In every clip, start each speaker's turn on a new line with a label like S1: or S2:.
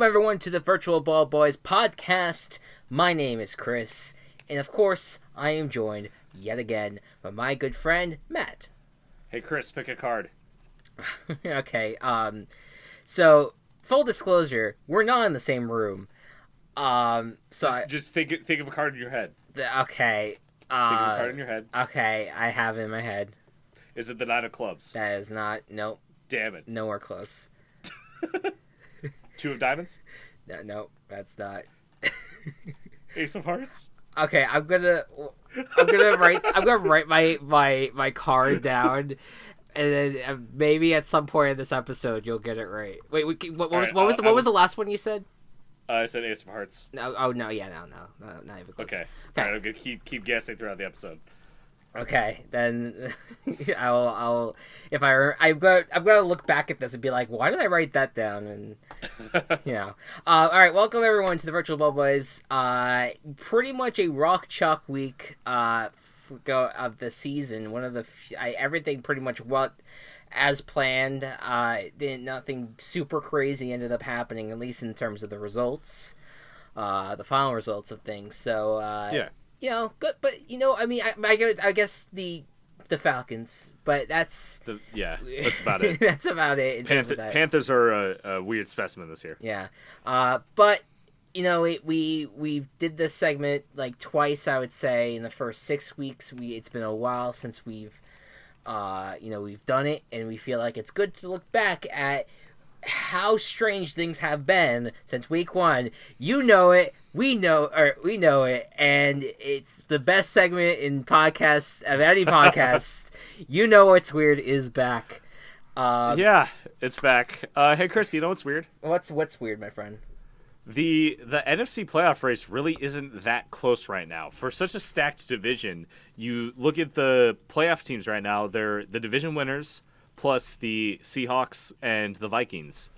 S1: Welcome, everyone, to the Virtual Ball Boys podcast. My name is Chris, and of course, I am joined yet again by my good friend, Matt.
S2: Hey, Chris, pick a card.
S1: Okay, so, full disclosure, we're not in the same room.
S2: Just think of a card in your head.
S1: Okay,
S2: Think of a card in your head.
S1: okay, I have it in my head.
S2: Is it the Nine of Clubs?
S1: That is not, nope,
S2: Damn it.
S1: nowhere close.
S2: Two of Diamonds?
S1: No, that's not.
S2: Ace of Hearts?
S1: Okay, I'm gonna write my card down, and then maybe at some point in this episode you'll get it right. Wait, what was the last one you said?
S2: I said Ace of Hearts.
S1: No, oh no, yeah, no, not even close.
S2: Okay. All right, I'm gonna keep guessing throughout the episode.
S1: Okay, then I'll if I'm gonna look back at this and be like, why did I write that down? And all right, welcome everyone to the Virtual Ball Boys. Pretty much a rock chalk week of the season. One of the everything pretty much went as planned. Nothing super crazy ended up happening, at least in terms of the results, the final results of things. So
S2: yeah.
S1: Good, but I mean, I guess the Falcons, but that's
S2: about it.
S1: That's about it in terms of that.
S2: Panthers are a weird specimen this year.
S1: Yeah, but we did this segment like twice, I would say, in the first 6 weeks. It's been a while since we've done it, and we feel like it's good to look back at how strange things have been since week one. You know it. We know it, and it's the best segment in podcasts of any podcast. You Know What's Weird is back.
S2: Yeah, it's back. Hey, Chris, you know what's weird?
S1: What's weird, my friend?
S2: The NFC playoff race really isn't that close right now. For such a stacked division, you look at the playoff teams right now, they're the division winners plus the Seahawks and the Vikings,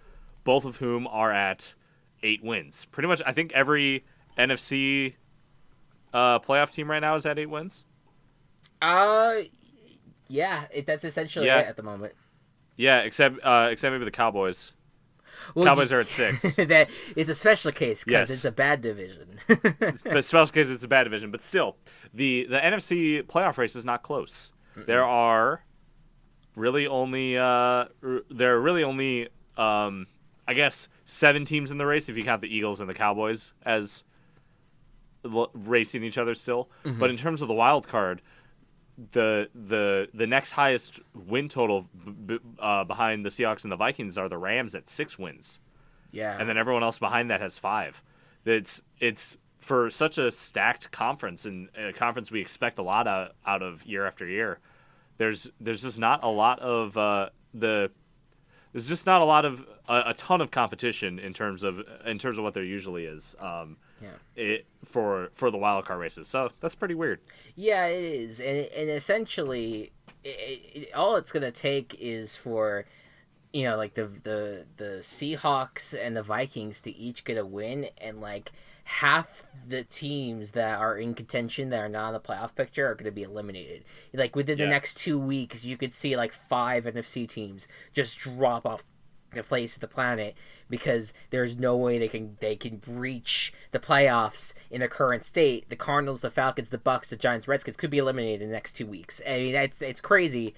S2: both of whom are at 8 wins. Pretty much, I think every NFC playoff team right now is at 8 wins.
S1: Yeah, that's essentially it at the moment.
S2: Yeah, except maybe the Cowboys. Well, Cowboys are at 6.
S1: It's a special case because it's a bad division.
S2: But special case, it's a bad division. But still, the NFC playoff race is not close. Mm-mm. There are really only I guess 7 teams in the race if you count the Eagles and the Cowboys as racing each other still. Mm-hmm. But in terms of the wild card, the next highest win total behind the Seahawks and the Vikings are the Rams at 6 wins.
S1: Yeah.
S2: And then everyone else behind that has 5. It's for such a stacked conference, and a conference we expect a lot out of year after year. There's just not a lot of there's just not a ton of competition in terms of what there usually is. For the wild card races, so that's pretty weird.
S1: Yeah, it is, and essentially, all it's gonna take is for, like the Seahawks and the Vikings to each get a win, and like half the teams that are in contention that are not in the playoff picture are going to be eliminated. Like within the next 2 weeks, you could see like 5 NFC teams just drop off the face of the planet because there's no way they can breach the playoffs in their current state. The Cardinals, the Falcons, the Bucks, the Giants, Redskins could be eliminated in the next 2 weeks. I mean, it's crazy.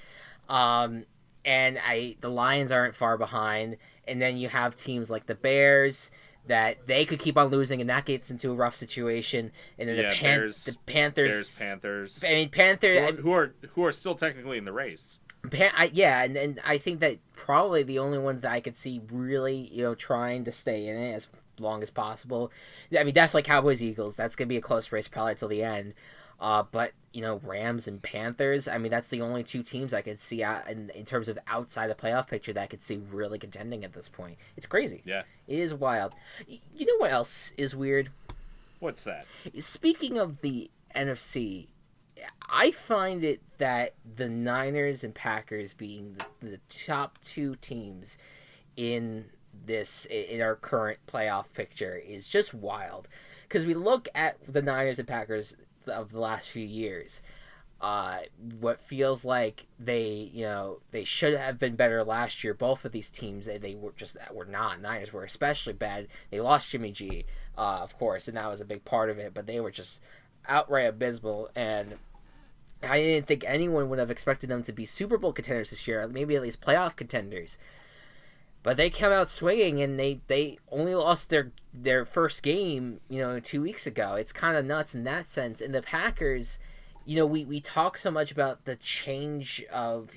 S1: And the Lions aren't far behind. And then you have teams like the Bears that they could keep on losing, and that gets into a rough situation. And then the Panthers. I mean, Panthers
S2: who are still technically in the race.
S1: And I think that probably the only ones that I could see really, trying to stay in it as long as possible. I mean, definitely Cowboys, Eagles. That's gonna be a close race probably till the end. But Rams and Panthers. I mean, that's the only 2 teams I could see out in terms of outside the playoff picture that I could see really contending at this point. It's crazy.
S2: Yeah,
S1: it is wild. You know what else is weird?
S2: What's that?
S1: Speaking of the NFC, I find it that the Niners and Packers being the top 2 teams in our current playoff picture is just wild. Because we look at the Niners and Packers of the last few years. uh, what feels like they should have been better last year. Both of these teams, were not. Niners were especially bad. They lost Jimmy G, of course, and that was a big part of it. But they were just outright abysmal, and I didn't think anyone would have expected them to be Super Bowl contenders this year, maybe at least playoff contenders. But they came out swinging, and they only lost their first game, 2 weeks ago. It's kind of nuts in that sense. And the Packers, we talk so much about the change of,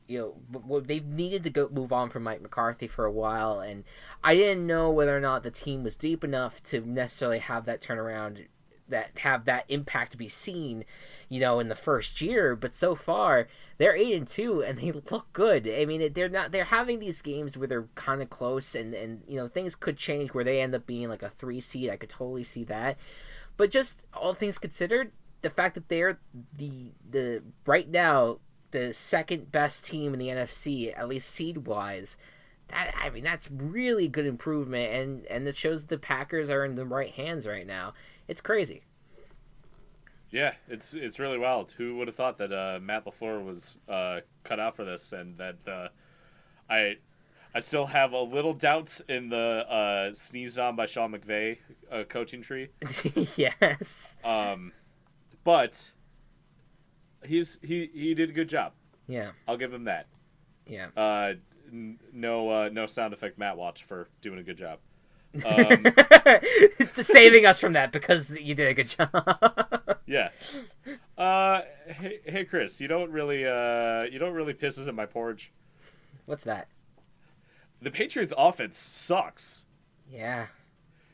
S1: they've needed to move on from Mike McCarthy for a while, and I didn't know whether or not the team was deep enough to necessarily have that turnaround, have that impact be seen, in the first year. But so far, they're 8-2, and they look good. I mean, they're having these games where they're kind of close, and things could change where they end up being like a 3 seed. I could totally see that. But just all things considered, the fact that they're the right now the second best team in the NFC, at least seed wise, that's really good improvement, and it shows the Packers are in the right hands right now. It's crazy.
S2: Yeah, it's really wild. Who would have thought that Matt LaFleur was cut out for this, and that I still have a little doubts in the sneezed on by Sean McVay coaching tree.
S1: Yes.
S2: But he did a good job.
S1: Yeah,
S2: I'll give him that.
S1: Yeah.
S2: No sound effect Matt Watch for doing a good job.
S1: It's saving us from that because you did a good job.
S2: Yeah. Hey Chris, you don't really piss us at my porch.
S1: What's that?
S2: The Patriots offense sucks.
S1: Yeah.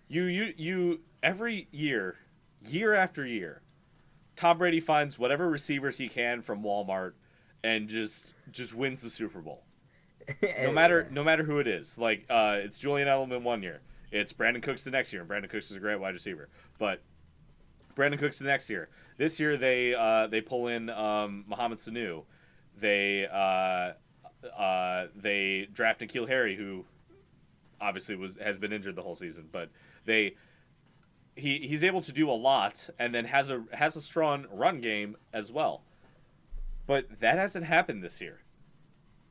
S2: You every year after year, Tom Brady finds whatever receivers he can from Walmart and just wins the Super Bowl. No matter who it is. Like it's Julian Edelman one year. It's Brandon Cooks the next year, and Brandon Cooks is a great wide receiver. But Brandon Cooks the next year. This year they pull in Mohamed Sanu. They draft N'Keal Harry, who obviously has been injured the whole season, but he's able to do a lot, and then has a strong run game as well. But that hasn't happened this year.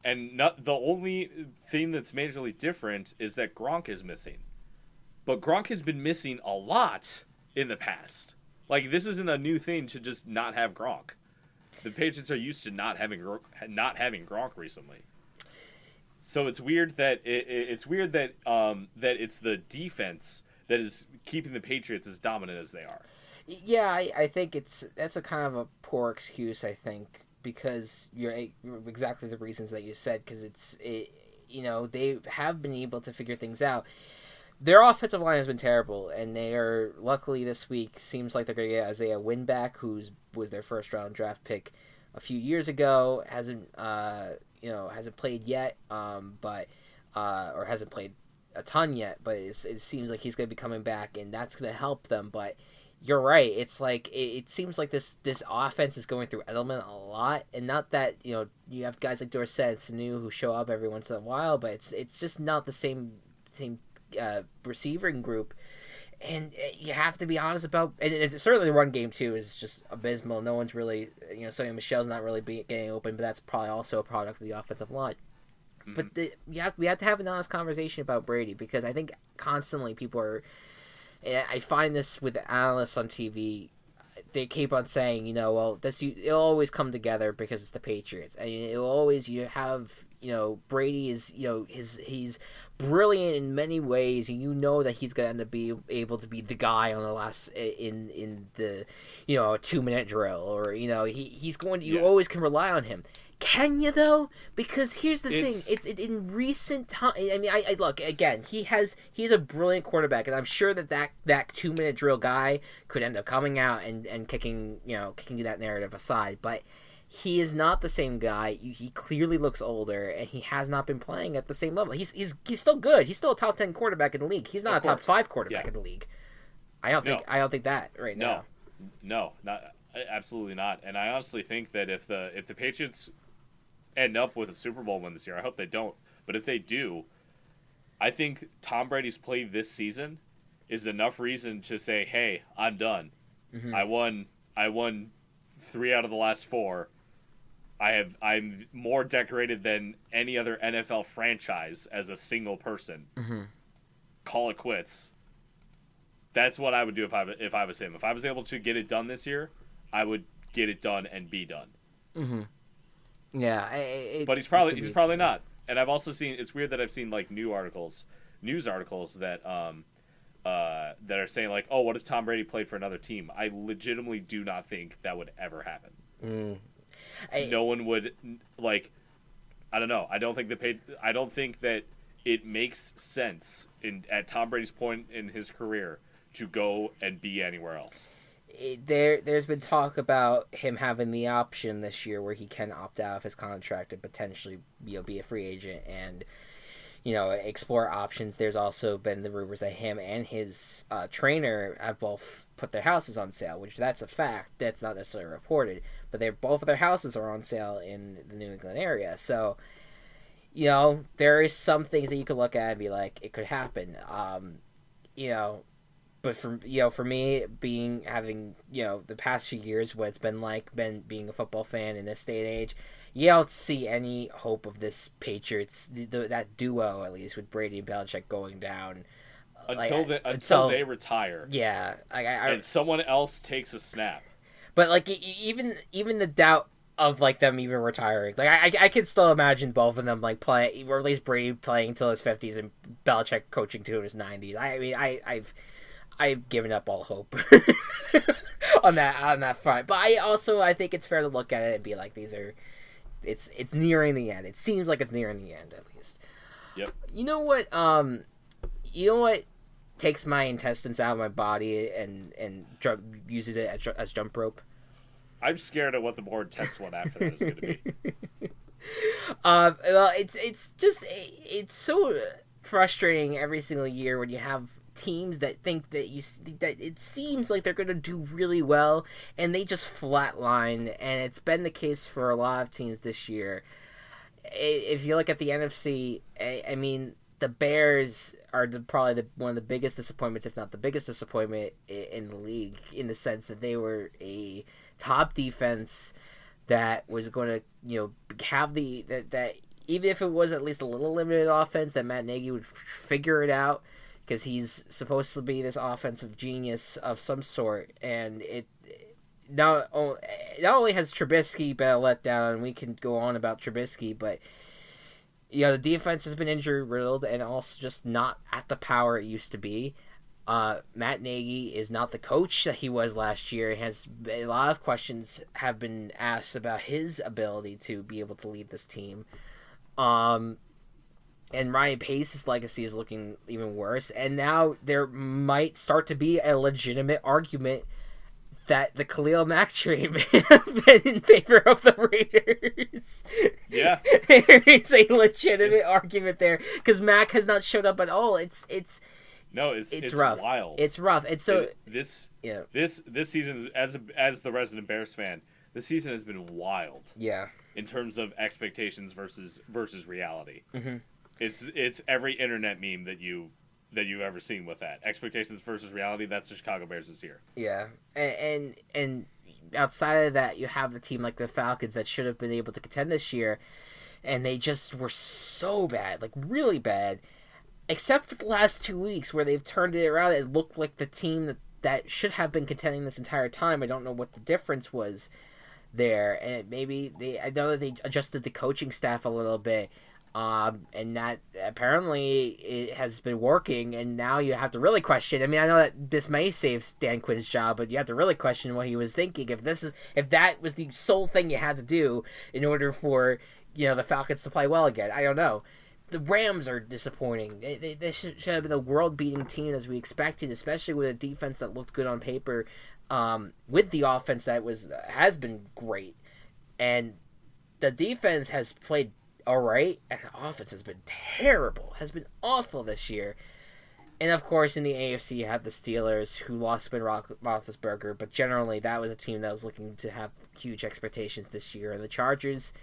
S2: And the only thing that's majorly different is that Gronk is missing. But Gronk has been missing a lot in the past. Like, this isn't a new thing to just not have Gronk. The Patriots are used to not having Gronk recently. So it's weird that that it's the defense that is keeping the Patriots as dominant as they are.
S1: Yeah, I think that's a kind of a poor excuse, I think, because you're exactly the reasons that you said, because they have been able to figure things out. Their offensive line has been terrible, and they are, luckily this week, seems like they're going to get Isaiah Wynn back, who was their first round draft pick a few years ago. Hasn't played yet, or hasn't played a ton yet, but it seems like he's going to be coming back, and that's going to help them. But you're right. It's like it seems like this offense is going through Edelman a lot, and not that you have guys like Dorsett and Sanu who show up every once in a while, but it's just not the same receiving group. And you have to be honest about, and certainly the run game too is just abysmal. No one's really, Sonny Michel's not really getting open, but that's probably also a product of the offensive line. Mm-hmm. But we have to have an honest conversation about Brady, because I think constantly people are. I find this with the analysts on TV. They keep on saying, it'll always come together because it's the Patriots, and it'll always Brady is he's brilliant in many ways, and that he's going to be able to be the guy on the last in the 2-minute drill, or he's going to, you always can rely on him. Can you though? Because here's the thing: it's in recent time. I mean, I look again. He's a brilliant quarterback, and I'm sure that 2-minute drill guy could end up coming out and kicking that narrative aside. But he is not the same guy. He clearly looks older, and he has not been playing at the same level. He's still good. He's still a top 10 quarterback in the league. He's not a top 5 quarterback in the league. I don't think that right now.
S2: No, not absolutely not. And I honestly think that if the Patriots end up with a Super Bowl win this year, I hope they don't, but if they do, I think Tom Brady's play this season is enough reason to say, hey, I'm done. Mm-hmm. I won 3 out of the last 4. I'm more decorated than any other NFL franchise as a single person.
S1: Mm-hmm.
S2: Call it quits. That's what I would do if I was him. If I was able to get it done this year, I would get it done and be done.
S1: Mm-hmm. Yeah,
S2: but he's probably not. And I've also seen, it's weird that I've seen like news articles that that are saying like, oh, what if Tom Brady played for another team? I legitimately do not think that would ever happen. No one would, like, I don't know. I don't think that it makes sense at Tom Brady's point in his career to go and be anywhere else.
S1: There's been talk about him having the option this year where he can opt out of his contract and potentially, be a free agent and, explore options. There's also been the rumors that him and his trainer have both put their houses on sale, which that's a fact. That's not necessarily reported, but both of their houses are on sale in the New England area. So, there is some things that you could look at and be like, it could happen. But for me, having the past few years, what it's been like being a football fan in this day and age, you don't see any hope of this Patriots, that duo at least with Brady and Belichick going down
S2: until they retire.
S1: Yeah,
S2: and someone else takes a snap.
S1: But like even the doubt of like them even retiring, like I can still imagine both of them like playing, or at least Brady playing until his 50s and Belichick coaching to his 90s. I mean, I've given up all hope on that front. But I think it's fair to look at it and be like, it's nearing the end. It seems like it's nearing the end, at least.
S2: Yep.
S1: You know what takes my intestines out of my body and uses it as jump rope?
S2: I'm scared of what the more intense one after that is going to be.
S1: Well, it's so frustrating every single year when you have teams that think that it seems like they're going to do really well and they just flatline, and it's been the case for a lot of teams this year. If you look at the NFC, I mean, the Bears are probably one of the biggest disappointments, if not the biggest disappointment in the league, in the sense that they were a top defense that was going to have that even if it was at least a little limited offense, that Matt Nagy would figure it out, because he's supposed to be this offensive genius of some sort, and it not only has Trubisky been a letdown, and we can go on about Trubisky, but the defense has been injury riddled and also just not at the power it used to be. Matt Nagy is not the coach that he was last year. A lot of questions have been asked about his ability to be able to lead this team. And Ryan Pace's legacy is looking even worse. And now there might start to be a legitimate argument that the Khalil Mack trade may have been in favor of the Raiders.
S2: Yeah.
S1: There is a legitimate argument there, because Mack has not showed up at all. It's rough.
S2: Wild.
S1: It's rough. And so
S2: this season, as the resident Bears fan, this season has been wild.
S1: Yeah.
S2: In terms of expectations versus reality.
S1: Mm-hmm.
S2: It's every internet meme that you've ever seen with that. Expectations versus reality, that's the Chicago Bears this year.
S1: Yeah. And outside of that, you have a team like the Falcons that should have been able to contend this year, and they just were so bad, like really bad, except for the last 2 weeks where they've turned it around. It looked like the team that should have been contending this entire time. I don't know what the difference was there, and I know that they adjusted the coaching staff a little bit, and that apparently it has been working, and now you have to really question. I mean, I know that this may save Dan Quinn's job, but you have to really question what he was thinking. If that was the sole thing you had to do in order for the Falcons to play well again, I don't know. The Rams are disappointing. They should have been a world-beating team as we expected, especially with a defense that looked good on paper, with the offense that has been great. And the defense has played all right, and the offense has been terrible, has been awful this year. And of course, in the AFC, you have the Steelers, who lost Ben Roethlisberger, but generally that was a team that was looking to have huge expectations this year. And the Chargers,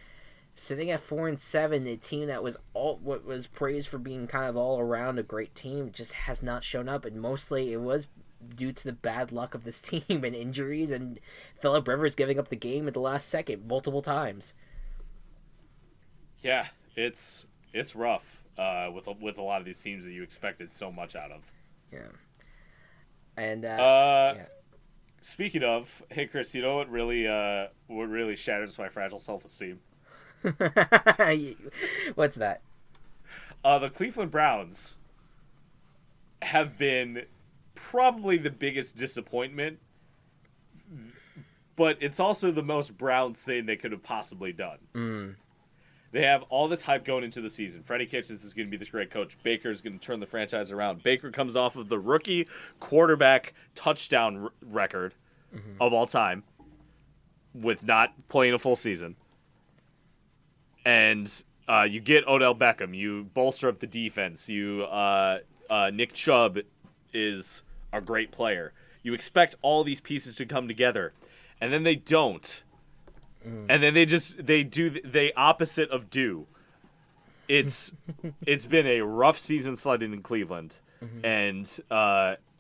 S1: sitting at 4-7, a team that was praised for being kind of all around a great team, just has not shown up. And mostly it was due to the bad luck of this team and injuries and Phillip Rivers giving up the game at the last second multiple times.
S2: Yeah, it's rough with a lot of these teams that you expected so much out of.
S1: Yeah. And
S2: yeah. Speaking of, hey Chris, you know what really shatters my fragile self-esteem?
S1: What's that?
S2: The Cleveland Browns have been probably the biggest disappointment, but it's also the most Browns thing they could have possibly done. They have all this hype going into the season. Freddie Kitchens is going to be this great coach. Baker's going to turn the franchise around. Baker comes off of the rookie quarterback touchdown record of all time with not playing a full season. And you get Odell Beckham. You bolster up the defense. Nick Chubb is a great player. You expect all these pieces to come together, and then they don't. And then they do the opposite of do. It's been a rough season sledding in Cleveland, and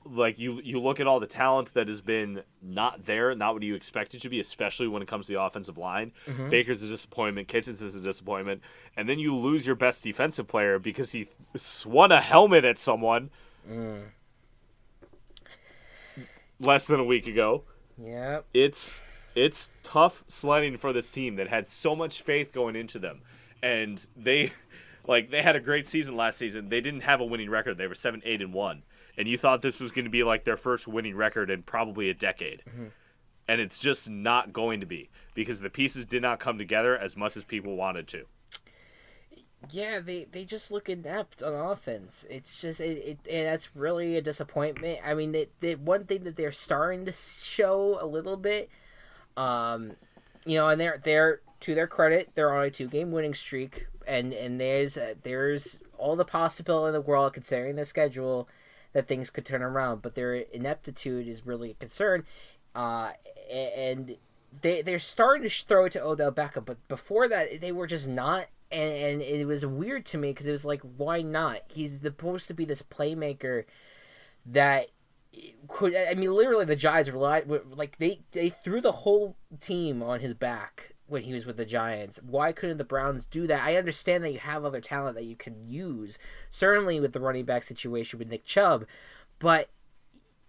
S2: like you look at all the talent that has been not there, not what you expect it to be, especially when it comes to the offensive line. Baker's a disappointment, Kitchens is a disappointment, and then you lose your best defensive player because he swung a helmet at someone less than a week ago.
S1: Yeah,
S2: It's tough sledding for this team that had so much faith going into them. And they had a great season last season. They didn't have a winning record. They were 7-8-1. And you thought this was going to be like their first winning record in probably a decade. And it's just not going to be because the pieces did not come together as much as people wanted to.
S1: Yeah, they just look inept on offense. It's just and that's really a disappointment. I mean, the one thing that they're starting to show a little bit, and they're to their credit, they're on a 2-game winning streak, and there's all the possibility in the world considering their schedule that things could turn around, but their ineptitude is really a concern, and they're starting to throw it to Odell Beckham, but before that they were just not. And it was weird to me because it was like, why not? He's supposed to be this playmaker that could. I mean, literally, the Giants they threw the whole team on his back when he was with the Giants. Why couldn't the Browns do that? I understand that you have other talent that you can use, certainly with the running back situation with Nick Chubb, but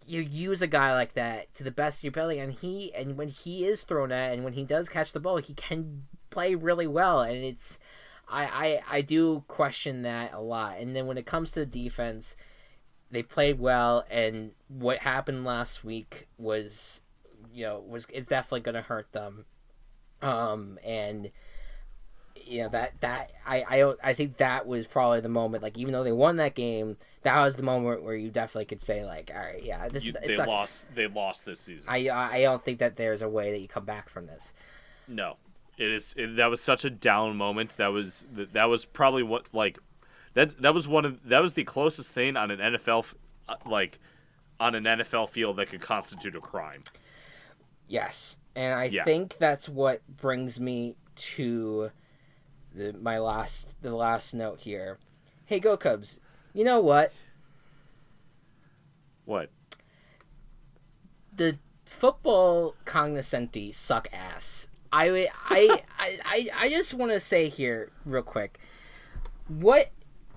S1: you use a guy like that to the best of your ability, and when he is thrown at and when he does catch the ball, he can play really well, and it's. I do question that a lot. And then when it comes to the defense, they played well, and what happened last week is definitely going to hurt them. And I think that was probably the moment. Like, even though they won that game, that was the moment where you definitely could say, like, all right, yeah,
S2: They lost this season.
S1: I don't think that there's a way that you come back from this.
S2: No. That was such a down moment. That was probably what that was the closest thing on an NFL field that could constitute a crime.
S1: Yes, and I think that's what brings me to the last note here. Hey, go Cubs! You know what?
S2: What?
S1: The football cognoscenti suck ass. I just want to say here real quick,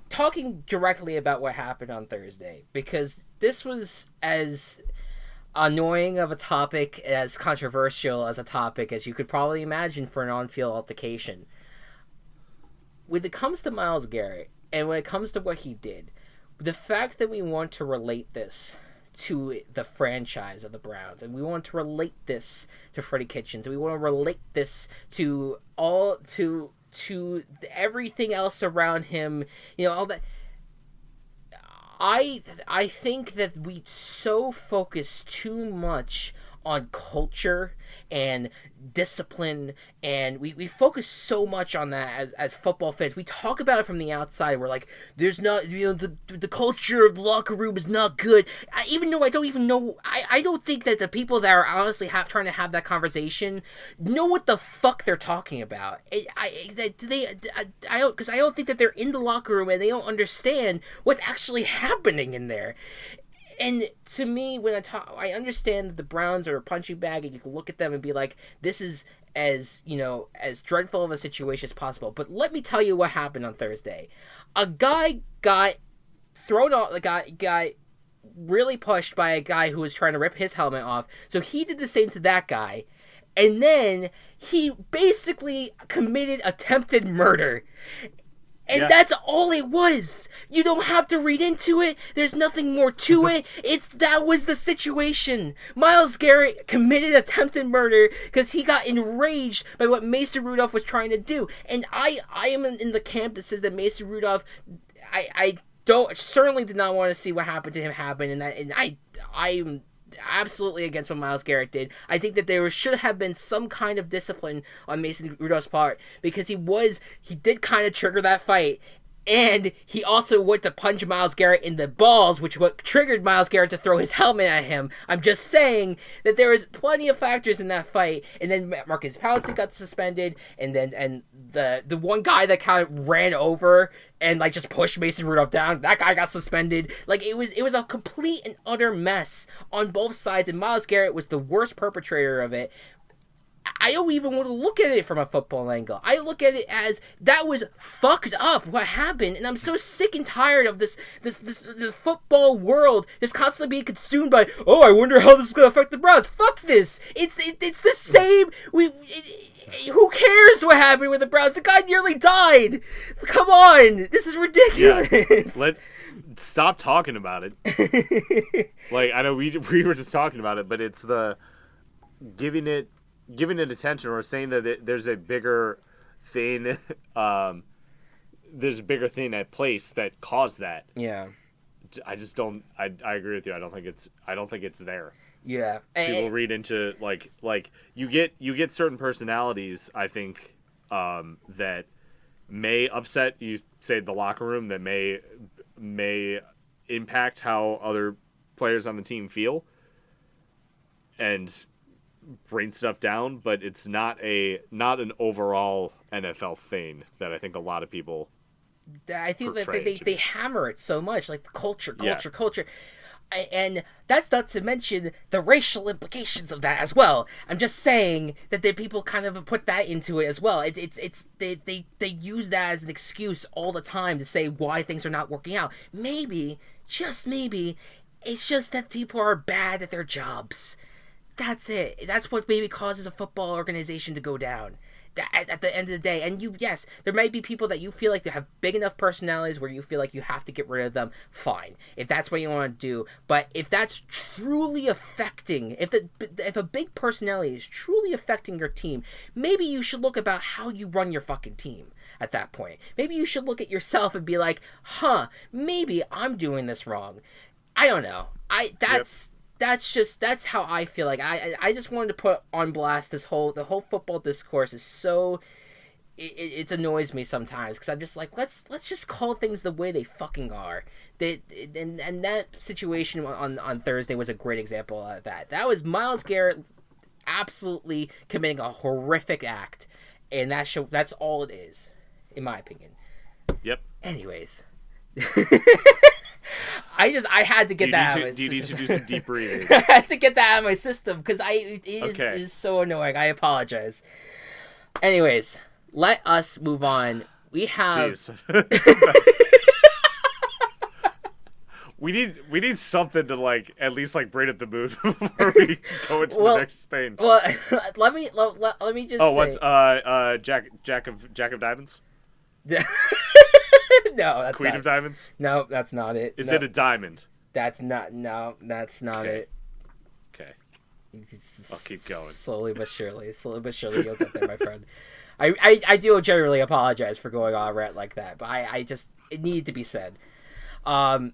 S1: talking directly about what happened on Thursday, because this was as annoying of a topic, as controversial as a topic as you could probably imagine for an on-field altercation. When it comes to Myles Garrett, and when it comes to what he did, the fact that we want to relate this to the franchise of the Browns, and we want to relate this to Freddie Kitchens, and we want to relate this to everything else around him, all that. I think that we so focus too much on culture and discipline, and we focus so much on that as football fans. We talk about it from the outside. We're like, there's not, the culture of the locker room is not good. I don't think that the people that are honestly trying to have that conversation know what the fuck they're talking about. Because I don't think that they're in the locker room and they don't understand what's actually happening in there. And to me, when I understand that the Browns are a punching bag, and you can look at them and be like, this is as as dreadful of a situation as possible. But let me tell you what happened on Thursday. A guy got thrown off. The guy got really pushed by a guy who was trying to rip his helmet off. So he did the same to that guy. And then he basically committed attempted murder. And that's all it was. You don't have to read into it. There's nothing more to it. That was the situation. Myles Garrett committed attempted murder because he got enraged by what Mason Rudolph was trying to do. And I am in the camp that says that Mason Rudolph, I certainly did not want to see what happened to him happen, and I'm absolutely against what Myles Garrett did. I think that there should have been some kind of discipline on Mason Rudolph's part, because he did kind of trigger that fight. And he also went to punch Myles Garrett in the balls, which what triggered Myles Garrett to throw his helmet at him. I'm just saying that there was plenty of factors in that fight. And then Marcus Pouncey got suspended, and the one guy that kind of ran over and like just pushed Mason Rudolph down, that guy got suspended. Like it was a complete and utter mess on both sides, and Myles Garrett was the worst perpetrator of it. I don't even want to look at it from a football angle. I look at it as that was fucked up what happened, and I'm so sick and tired of this football world just constantly being consumed by, oh, I wonder how this is going to affect the Browns. Fuck this. It's the same. Who cares what happened with the Browns? The guy nearly died. Come on, this is ridiculous.
S2: Yeah. Stop talking about it. Like, I know we were just talking about it, but it's the giving it attention, or saying that there's a bigger thing, there's a bigger thing at place that caused that.
S1: Yeah.
S2: I just don't. I agree with you. I don't think it's there.
S1: Yeah.
S2: People read into like you get certain personalities, I think, that may upset you, say, the locker room, that may impact how other players on the team feel and bring stuff down, but it's not an overall NFL thing that I think a lot of people.
S1: I think that they hammer it so much, like the culture. And that's not to mention the racial implications of that as well. I'm just saying that people kind of put that into it as well. They use that as an excuse all the time to say why things are not working out. Maybe, just maybe, it's just that people are bad at their jobs. That's it. That's what maybe causes a football organization to go down at the end of the day. And yes, there might be people that you feel like they have big enough personalities where you feel like you have to get rid of them. Fine, if that's what you want to do. But if that's truly affecting, if a big personality is truly affecting your team, maybe you should look about how you run your fucking team at that point. Maybe you should look at yourself and be like, maybe I'm doing this wrong. I don't know. That's how I feel. Like I just wanted to put on blast the whole football discourse is so it annoys me sometimes, because I'm just like, let's just call things the way they fucking are. And that situation on Thursday was a great example of that. That was Myles Garrett absolutely committing a horrific act, and that's all it is, in my opinion.
S2: Yep.
S1: Anyways. I had to get that out of my system.
S2: Do you need to do some deep breathing?
S1: I had to get that out of my system, because it is so annoying. I apologize. Anyways, let us move on. We have...
S2: We need something to at least bring up the mood before we go into the next thing.
S1: Well, let me just say...
S2: Oh, what's Jack of Diamonds?
S1: No, that's
S2: Queen
S1: not.
S2: of Diamonds?
S1: No, that's not it.
S2: Is it a diamond?
S1: That's not. No, that's not it.
S2: Okay. I'll keep going.
S1: Slowly but surely, you'll get there, my friend. I do generally apologize for going on a rant like that, but it needed to be said. In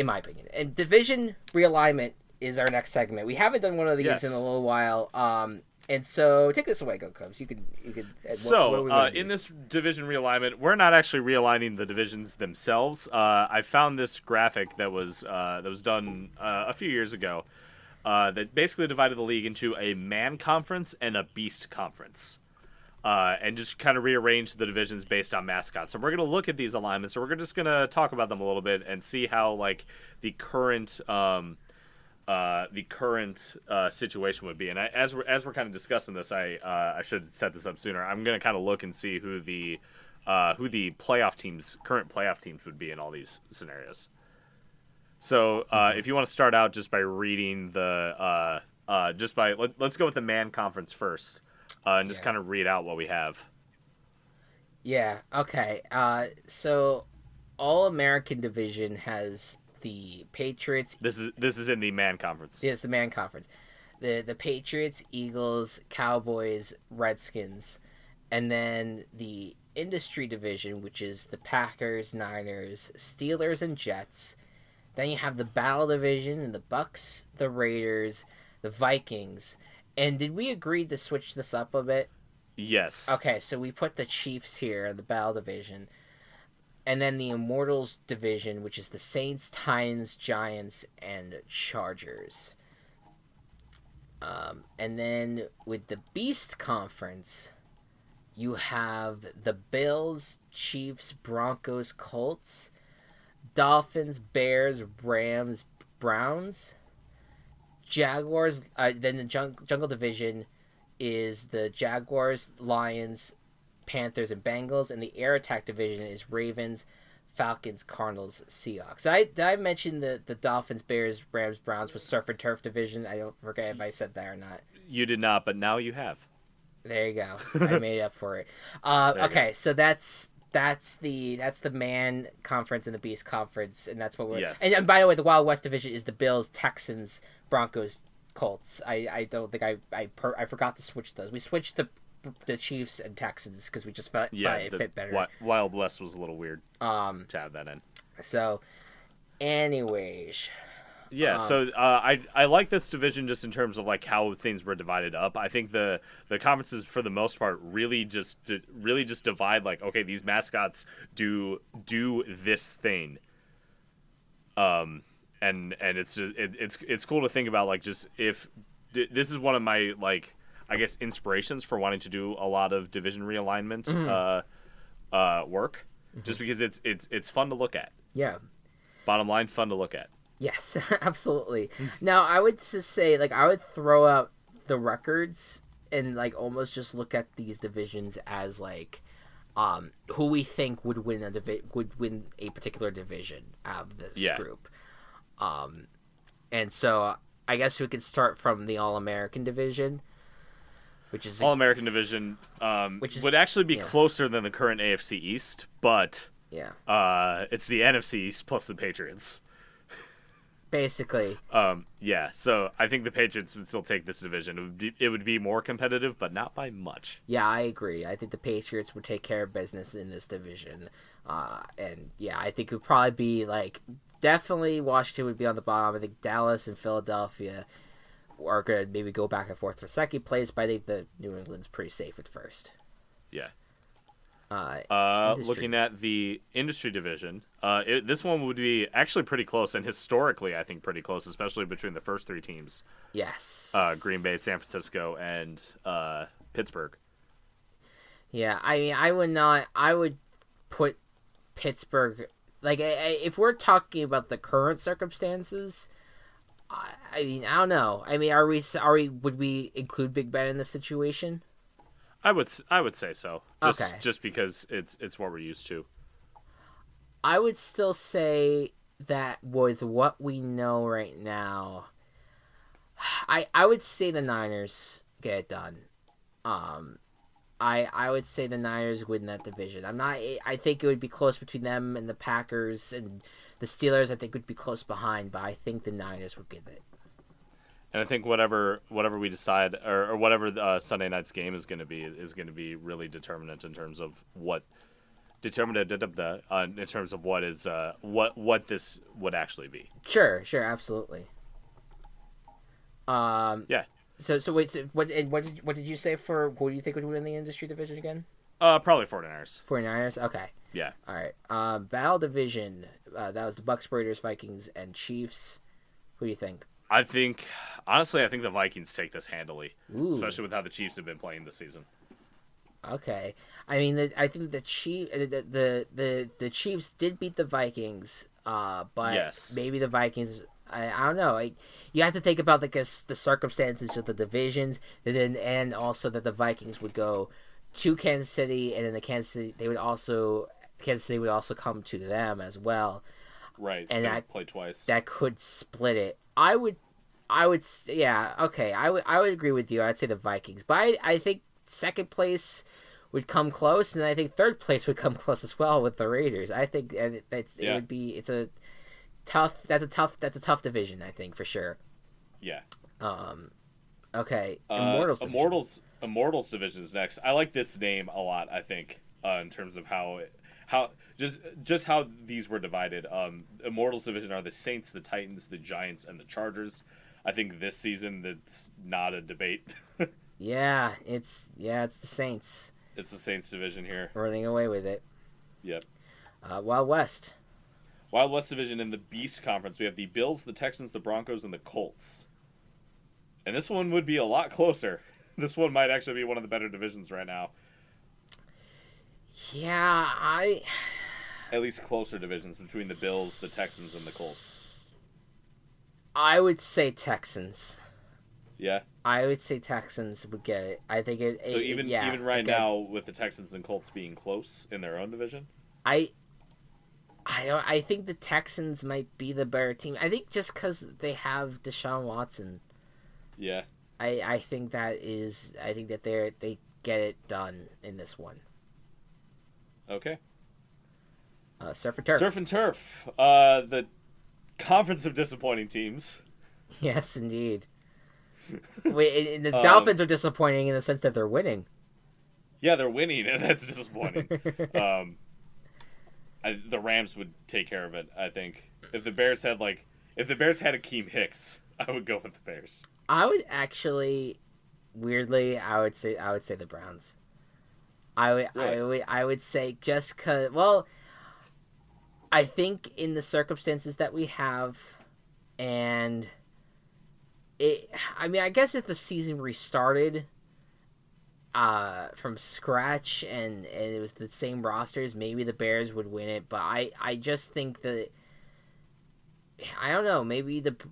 S1: my opinion. And division realignment is our next segment. We haven't done one of these in a little while. And so, take this away, Go Cubs. You could.
S2: So, in this division realignment, we're not actually realigning the divisions themselves. I found this graphic that was done a few years ago that basically divided the league into a man conference and a beast conference. and just kind of rearrange the divisions based on mascots. So we're going to look at these alignments. So we're just going to talk about them a little bit and see how like the current situation would be. And as we're kind of discussing this, I should set this up sooner. I'm going to kind of look and see who the current playoff teams would be in all these scenarios. So if you want to start out just by reading let's go with the man conference first, and just kind of read out what we have.
S1: Yeah. Okay. So All American Division has the Patriots.
S2: This is in the man conference.
S1: Yes, the man conference. The Patriots, Eagles, Cowboys, Redskins, and then the industry division, which is the Packers, Niners, Steelers, and Jets. Then you have the Battle division and the Bucks, the Raiders, the Vikings. And did we agree to switch this up a bit?
S2: Yes.
S1: Okay, so we put the Chiefs here in the Battle division. And then the Immortals division, which is the Saints, Titans, Giants, and Chargers. And then with the Beast Conference, you have the Bills, Chiefs, Broncos, Colts, Dolphins, Bears, Rams, Browns, Jaguars. Then the Jungle Division is the Jaguars, Lions, Panthers, and Bengals, and the Air Attack Division is Ravens, Falcons, Cardinals, Seahawks. Did I mention the Dolphins, Bears, Rams, Browns was Surf and Turf Division? I don't forget if I said that or not.
S2: You did not, but now you have.
S1: There you go. I made up for it. Okay, so that's the man conference and the beast conference, and that's what we're.
S2: Yes.
S1: And by the way, the Wild West division is the Bills, Texans, Broncos, Colts. I don't think I forgot to switch those. We switched the Chiefs and Texans because we just felt it fit better.
S2: Wild West was a little weird. To have that in.
S1: So, anyways.
S2: Yeah, so I like this division just in terms of like how things were divided up. I think the conferences for the most part really just divide like, okay, these mascots do this thing. And it's just it's cool to think about like just if this is one of my like I guess inspirations for wanting to do a lot of division realignment work, just because it's fun to look at.
S1: Yeah.
S2: Bottom line, fun to look at.
S1: Yes, absolutely. Now, I would just say, like, I would throw out the records and, like, almost just look at these divisions as, like, who we think would win a particular division out of this group. And so, I guess we could start from the All-American division, which is...
S2: All-American division would actually be closer than the current AFC East, but...
S1: Yeah.
S2: It's the NFC East plus the Patriots.
S1: Basically.
S2: Yeah, so I think the Patriots would still take this division. It would be more competitive, but not by much.
S1: Yeah, I agree. I think the Patriots would take care of business in this division. And yeah, I think it would probably be like, definitely Washington would be on the bottom. I think Dallas and Philadelphia are going to maybe go back and forth for second place, but I think the New England's pretty safe at first.
S2: Yeah. Looking at the industry division, this one would be actually pretty close, and historically, I think pretty close, especially between the first three teams.
S1: Yes.
S2: Green Bay, San Francisco, and Pittsburgh.
S1: Yeah, I mean, I would put Pittsburgh, like, if we're talking about the current circumstances, I mean, I don't know. I mean, would we include Big Ben in this situation?
S2: I would say so. Just because it's what we're used to.
S1: I would still say that with what we know right now, I would say the Niners get it done. I would say the Niners win that division. I think it would be close between them and the Packers, and the Steelers I think would be close behind, but I think the Niners would get it.
S2: And I think whatever we decide, or whatever Sunday night's game is going to be really determinant in terms of what in terms of what is what this would actually be.
S1: Sure, absolutely.
S2: Yeah.
S1: So wait, what did you say for who do you think would win the industry division again?
S2: Probably 49ers.
S1: 49ers, okay.
S2: Yeah.
S1: All right. Battle division, that was the Bucks, Raiders, Vikings, and Chiefs. Who do you think?
S2: Honestly, I think the Vikings take this handily,
S1: Ooh.
S2: especially with how the Chiefs have been playing this season.
S1: Okay. I mean, I think the Chiefs did beat the Vikings, but
S2: Yes.
S1: maybe the Vikings. I don't know. You have to think about the circumstances of the divisions, and also that the Vikings would go to Kansas City, and then Kansas City would also come to them as well,
S2: Right.
S1: and
S2: They would play twice.
S1: that could split it. Yeah, okay. I would agree with you. I'd say the Vikings, but I think second place would come close, and I think third place would come close as well with the Raiders. I think it
S2: Yeah.
S1: would be it's a that's a tough division. I think for sure.
S2: Yeah.
S1: Um, okay, Immortals division.
S2: Immortals division is next. I like this name a lot. I think in terms of how just how these were divided. Immortals division are the Saints, the Titans, the Giants, and the Chargers. I think this season that's not a debate.
S1: Yeah, it's the Saints
S2: It's the Saints division here.
S1: running away with it.
S2: Yep.
S1: Wild West.
S2: Wild West division in the Beast Conference, we have the Bills, the Texans, the Broncos, and the Colts. And this one would be a lot closer. This one might actually be one of the better divisions right now.
S1: Yeah,
S2: At least closer divisions between the Bills, the Texans, and the Colts.
S1: I would say Texans.
S2: Yeah.
S1: I would say Texans would get it. I think it.
S2: So even right
S1: okay.
S2: now, with the Texans and Colts being close in their own division,
S1: I think the Texans might be the better team. I think just because they have Deshaun Watson.
S2: yeah.
S1: I think that they get it done in this one.
S2: Okay.
S1: Surf and Turf.
S2: Surf and Turf, the conference of disappointing teams.
S1: Yes, indeed. Wait, the Dolphins are disappointing in the sense that they're winning.
S2: Yeah, they're winning, and that's disappointing. The Rams would take care of it. I think if the Bears had Akeem Hicks, I would go with the Bears.
S1: I would actually, weirdly, I would say the Browns.
S2: Really?
S1: I would say just cause. Well, I think in the circumstances that we have, and I guess if the season restarted from scratch and it was the same rosters, maybe the Bears would win it. But I just think that I don't know.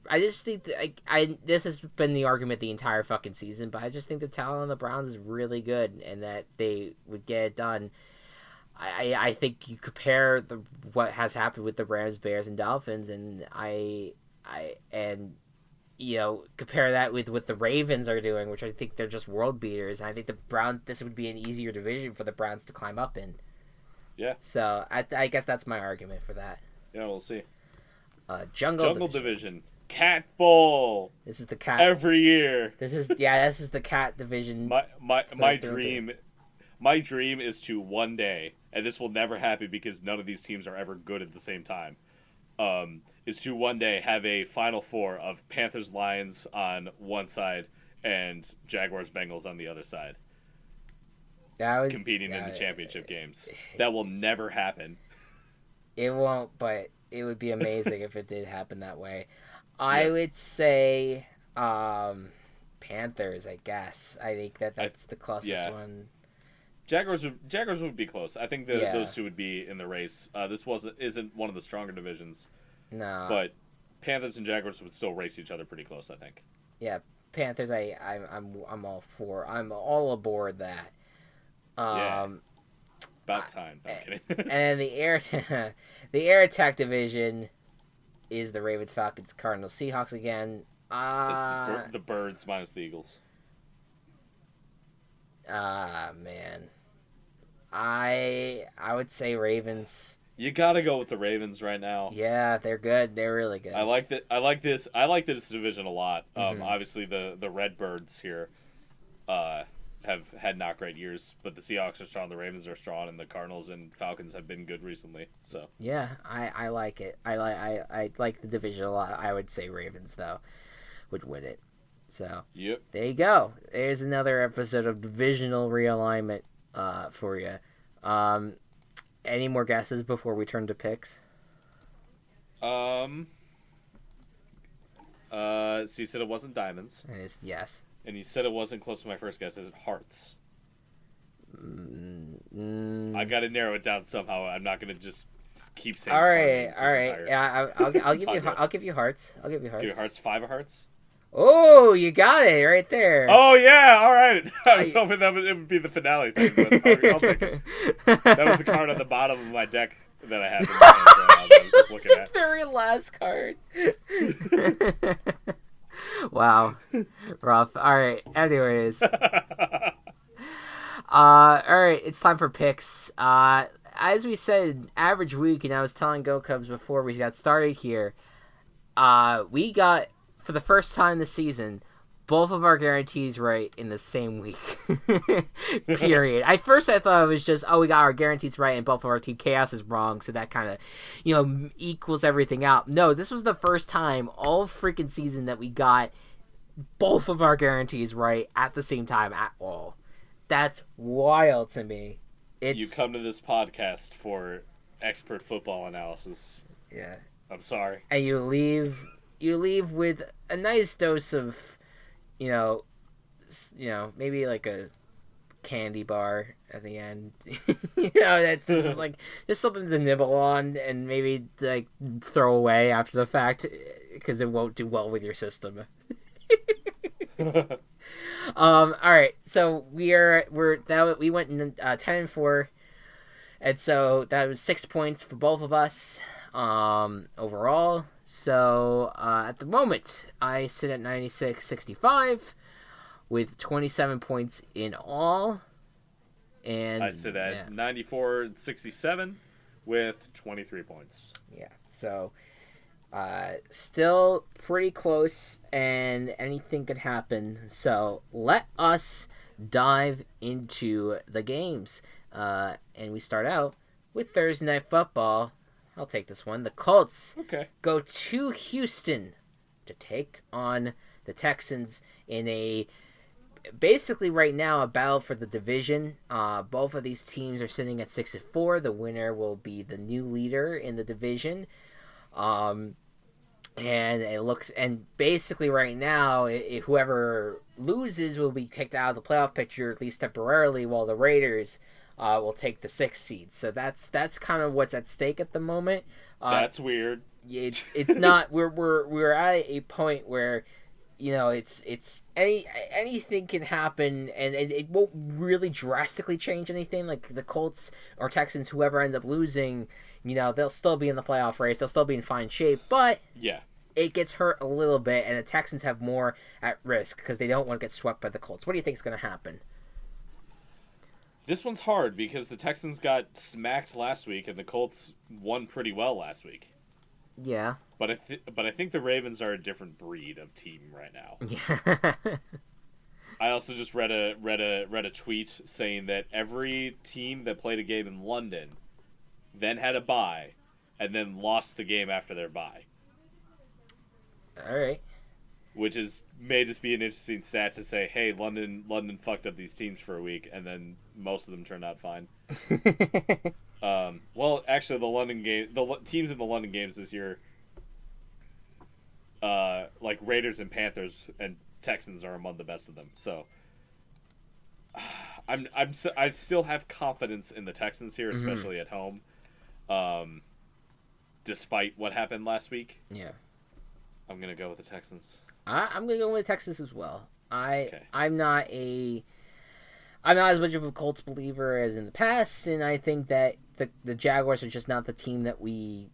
S1: I just think that this has been the argument the entire fucking season. But I just think the talent on the Browns is really good and that they would get it done. I think you compare what has happened with the Rams, Bears, and Dolphins, and compare that with what the Ravens are doing, which I think they're just world beaters. And I think the Browns, this would be an easier division for the Browns to climb up in.
S2: Yeah.
S1: So I guess that's my argument for that.
S2: Yeah, we'll see.
S1: Jungle
S2: division. Cat Bowl.
S1: This is the cat.
S2: Every year.
S1: This is the cat division.
S2: My dream is to one day, and this will never happen because none of these teams are ever good at the same time. Is to one day have a Final Four of Panthers Lions on one side and Jaguars Bengals on the other side, competing in the championship games. That will never happen.
S1: It won't, but it would be amazing if it did happen that way. I would say Panthers. I guess I think that's the closest one.
S2: Jaguars would be close. I think those two would be in the race. This isn't one of the stronger divisions.
S1: No.
S2: But Panthers and Jaguars would still race each other pretty close, I think.
S1: Yeah, Panthers. I'm all for. I'm all aboard that.
S2: About time. No, I'm kidding.
S1: And the air attack division is the Ravens, Falcons, Cardinals, Seahawks again.
S2: It's the Birds minus the Eagles.
S1: Man. I would say Ravens.
S2: You gotta go with the Ravens right now.
S1: Yeah, they're good. They're really good.
S2: I like that. I like this division a lot. Obviously the Redbirds here have had not great years, but the Seahawks are strong, the Ravens are strong, and the Cardinals and Falcons have been good recently. So
S1: yeah, I like it. I like the division a lot. I would say Ravens though would win it. So
S2: yep.
S1: There you go. There's another episode of divisional realignment for you. Any more guesses before we turn to picks?
S2: So you said it wasn't diamonds.
S1: And it's yes.
S2: And you said it wasn't close to my first guess. Is it hearts? I got to narrow it down somehow. I'm not going to just keep saying
S1: All
S2: card
S1: right,
S2: names
S1: all
S2: this
S1: right.
S2: entire
S1: Yeah, I'll give you
S2: podcast.
S1: I'll give you hearts. I'll give you
S2: Give you
S1: hearts.
S2: hearts, 5 of hearts.
S1: Oh, you got it right there.
S2: Oh yeah, all right. I was hoping it would be the finale thing, but I'll take it. That was the card on the bottom of my deck that I have in my hands right now that I was just looking
S1: the
S2: at.
S1: very last card. Wow, rough. All right. Anyways, all right. It's time for picks. As we said, average week, and I was telling Go Cubs before we got started here. We got, for the first time this season, both of our guarantees right in the same week. Period. At first I thought it was just, we got our guarantees right and both of our Team Chaos is wrong, so that kind of, equals everything out. No, this was the first time all freaking season that we got both of our guarantees right at the same time at all. That's wild to me.
S2: You come to this podcast for expert football analysis.
S1: Yeah.
S2: I'm sorry.
S1: And you leave with a nice dose of, maybe like a candy bar at the end. That's just like just something to nibble on and maybe like throw away after the fact because it won't do well with your system. All right, so we went 10-4, and so that was 6 points for both of us overall. So at the moment, I sit at 96-65 with 27 points in all, and
S2: I sit at 94-67 with 23 points.
S1: Yeah, so. Still pretty close, and anything could happen. So let us dive into the games. And we start out with Thursday Night Football. I'll take this one. The Colts go to Houston to take on the Texans in basically right now a battle for the division. Both of these teams are sitting at 6-4. The winner will be the new leader in the division. And basically right now, whoever loses will be kicked out of the playoff picture, at least temporarily, while the Raiders will take the 6th seed. So that's kind of what's at stake at the moment.
S2: That's weird.
S1: It's not. We're at a point where, it's anything can happen, and it won't really drastically change anything. Like the Colts or Texans, whoever end up losing, they'll still be in the playoff race. They'll still be in fine shape, but it gets hurt a little bit, and the Texans have more at risk because they don't want to get swept by the Colts. What do you think is going to happen?
S2: This one's hard because the Texans got smacked last week, and the Colts won pretty well last week.
S1: Yeah.
S2: But I think the Ravens are a different breed of team right now.
S1: Yeah.
S2: I also just read a tweet saying that every team that played a game in London then had a bye and then lost the game after their bye.
S1: All right.
S2: Which may just be an interesting stat to say, hey, London fucked up these teams for a week, and then most of them turned out fine. Well, actually, the teams in the London games this year, like Raiders and Panthers and Texans are among the best of them. So, I still have confidence in the Texans here, especially at home, despite what happened last week.
S1: Yeah.
S2: I'm gonna go with the Texans.
S1: I'm gonna go with Texans as well. I'm not as much of a Colts believer as in the past, and I think that the Jaguars are just not the team that we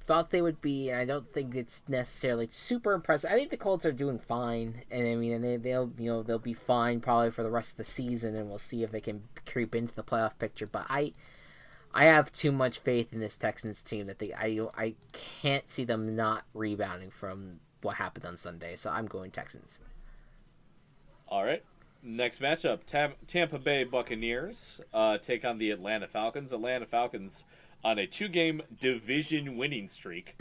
S1: thought they would be, and I don't think it's necessarily super impressive. I think the Colts are doing fine, and I mean, they'll be fine probably for the rest of the season, and we'll see if they can creep into the playoff picture. But I have too much faith in this Texans team that I can't see them not rebounding from what happened on Sunday. So I'm going Texans.
S2: All right. Next matchup, Tampa Bay Buccaneers take on the Atlanta Falcons. Atlanta Falcons on a 2-game division winning streak.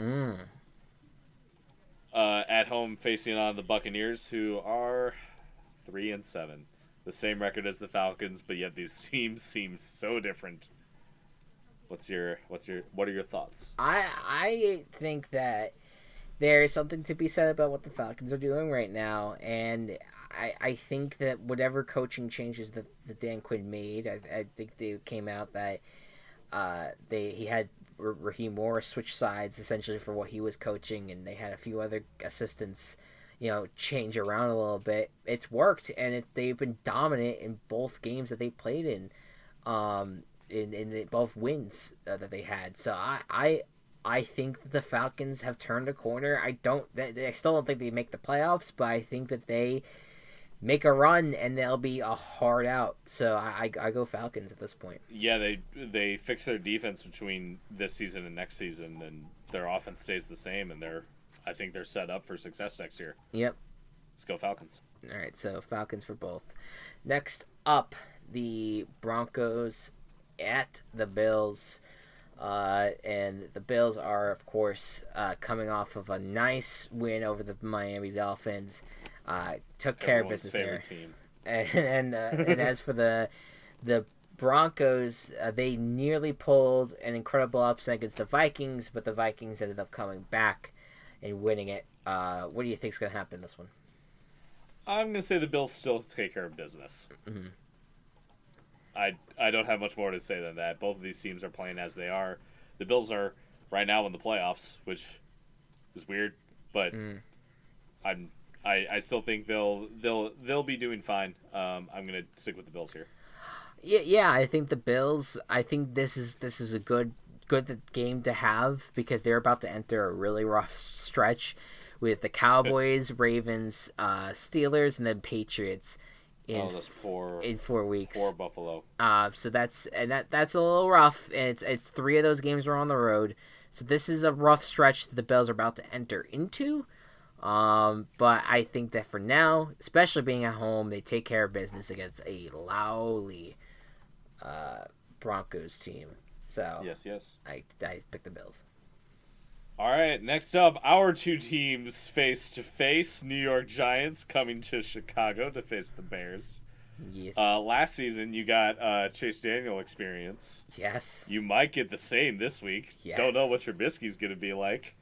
S2: At home facing on the Buccaneers, who are 3-7. The same record as the Falcons, but yet these teams seem so different. What are your thoughts?
S1: I think that there's something to be said about what the Falcons are doing right now, and I think that whatever coaching changes that Dan Quinn made, I think they came out that he had Raheem Morris switch sides essentially for what he was coaching, and they had a few other assistants, change around a little bit. It's worked, and they've been dominant in both games that they played in, both wins that they had. So I think that the Falcons have turned a corner. I still don't think they make the playoffs, but I think that they make a run and they'll be a hard out. So I go Falcons at this point.
S2: Yeah, they fix their defense between this season and next season, and their offense stays the same, and I think they're set up for success next year.
S1: Yep.
S2: Let's go Falcons.
S1: All right, so Falcons for both. Next up, the Broncos at the Bills. And the Bills are, of course, coming off of a nice win over the Miami Dolphins. Took care of business there.
S2: Team.
S1: And as for the Broncos, they nearly pulled an incredible upset against the Vikings, but the Vikings ended up coming back and winning it. What do you think is going to happen in this one?
S2: I'm going to say the Bills still take care of business.
S1: Mm-hmm.
S2: I don't have much more to say than that. Both of these teams are playing as they are. The Bills are right now in the playoffs, which is weird, but I still think they'll be doing fine. I'm gonna stick with the Bills here.
S1: Yeah. I think the Bills. I think this is a good game to have because they're about to enter a really rough stretch with the Cowboys, Ravens, Steelers, and then Patriots. In 4 weeks.
S2: 4 Buffalo.
S1: So that's a little rough, and it's 3 of those games are on the road. So this is a rough stretch that the Bills are about to enter into. But I think that for now, especially being at home, they take care of business against a lowly Broncos team. So
S2: yes.
S1: I pick the Bills.
S2: All right, next up, our 2 teams face to face. New York Giants coming to Chicago to face the Bears.
S1: Yes.
S2: Last season, you got Chase Daniel experience.
S1: Yes.
S2: You might get the same this week.
S1: Yes.
S2: Don't know what Trubisky's going to be like.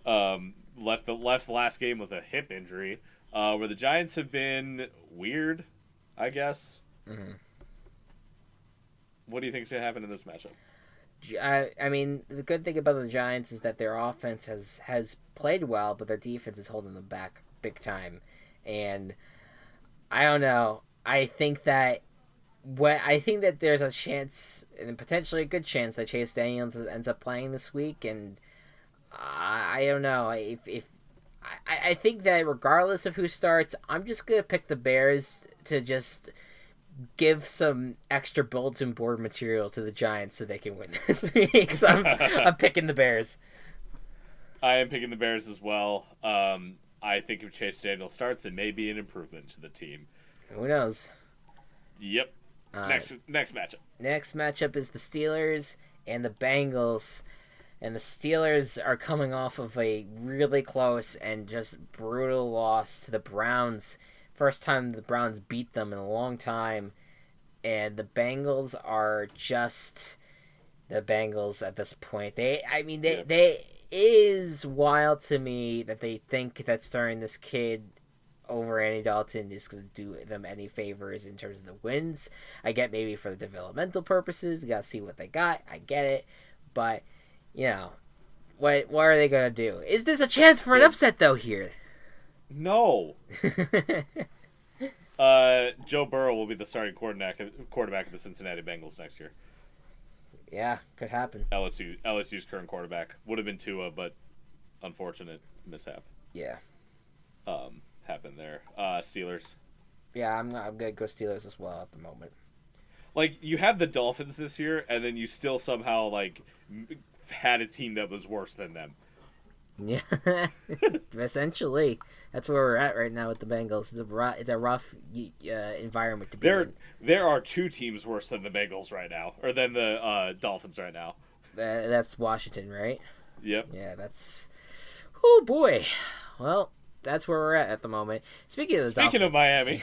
S2: Left the last game with a hip injury, where the Giants have been weird, I guess.
S1: Mm-hmm.
S2: What do you think is going to happen in this matchup?
S1: I mean, the good thing about the Giants is that their offense has played well, but their defense is holding them back big time. And I don't know. I think that there's a chance, and potentially a good chance, that Chase Daniels ends up playing this week. And I don't know. I think that regardless of who starts, I'm just gonna pick the Bears to just give some extra bulletin board material to the Giants so they can win this week. So I'm picking the Bears.
S2: I am picking the Bears as well. I think if Chase Daniel starts, it may be an improvement to the team.
S1: Who knows?
S2: Yep. Next matchup.
S1: Next matchup is the Steelers and the Bengals. And the Steelers are coming off of a really close and just brutal loss to the Browns. First time the Browns beat them in a long time. And the Bengals are just the Bengals at this point. It is wild to me that they think that starting this kid over Andy Dalton is going to do them any favors in terms of the wins. I get maybe for the developmental purposes. You got to see what they got. I get it. But, what are they going to do? Is this a chance for an upset, though, here?
S2: No. Joe Burrow will be the starting quarterback of the Cincinnati Bengals next year.
S1: Yeah, could happen.
S2: LSU's current quarterback would have been Tua, but unfortunate mishap.
S1: Yeah.
S2: Happened there. Steelers.
S1: Yeah, I'm gonna go Steelers as well at the moment.
S2: Like, you had the Dolphins this year, and then you still somehow had a team that was worse than them.
S1: Yeah, essentially, that's where we're at right now with the Bengals. It's a rough environment to be in.
S2: There are 2 teams worse than the Bengals right now, or than the Dolphins right now.
S1: That's Washington, right?
S2: Yep.
S1: Yeah, that's. Oh boy. Well, that's where we're at the moment. Speaking of
S2: Miami,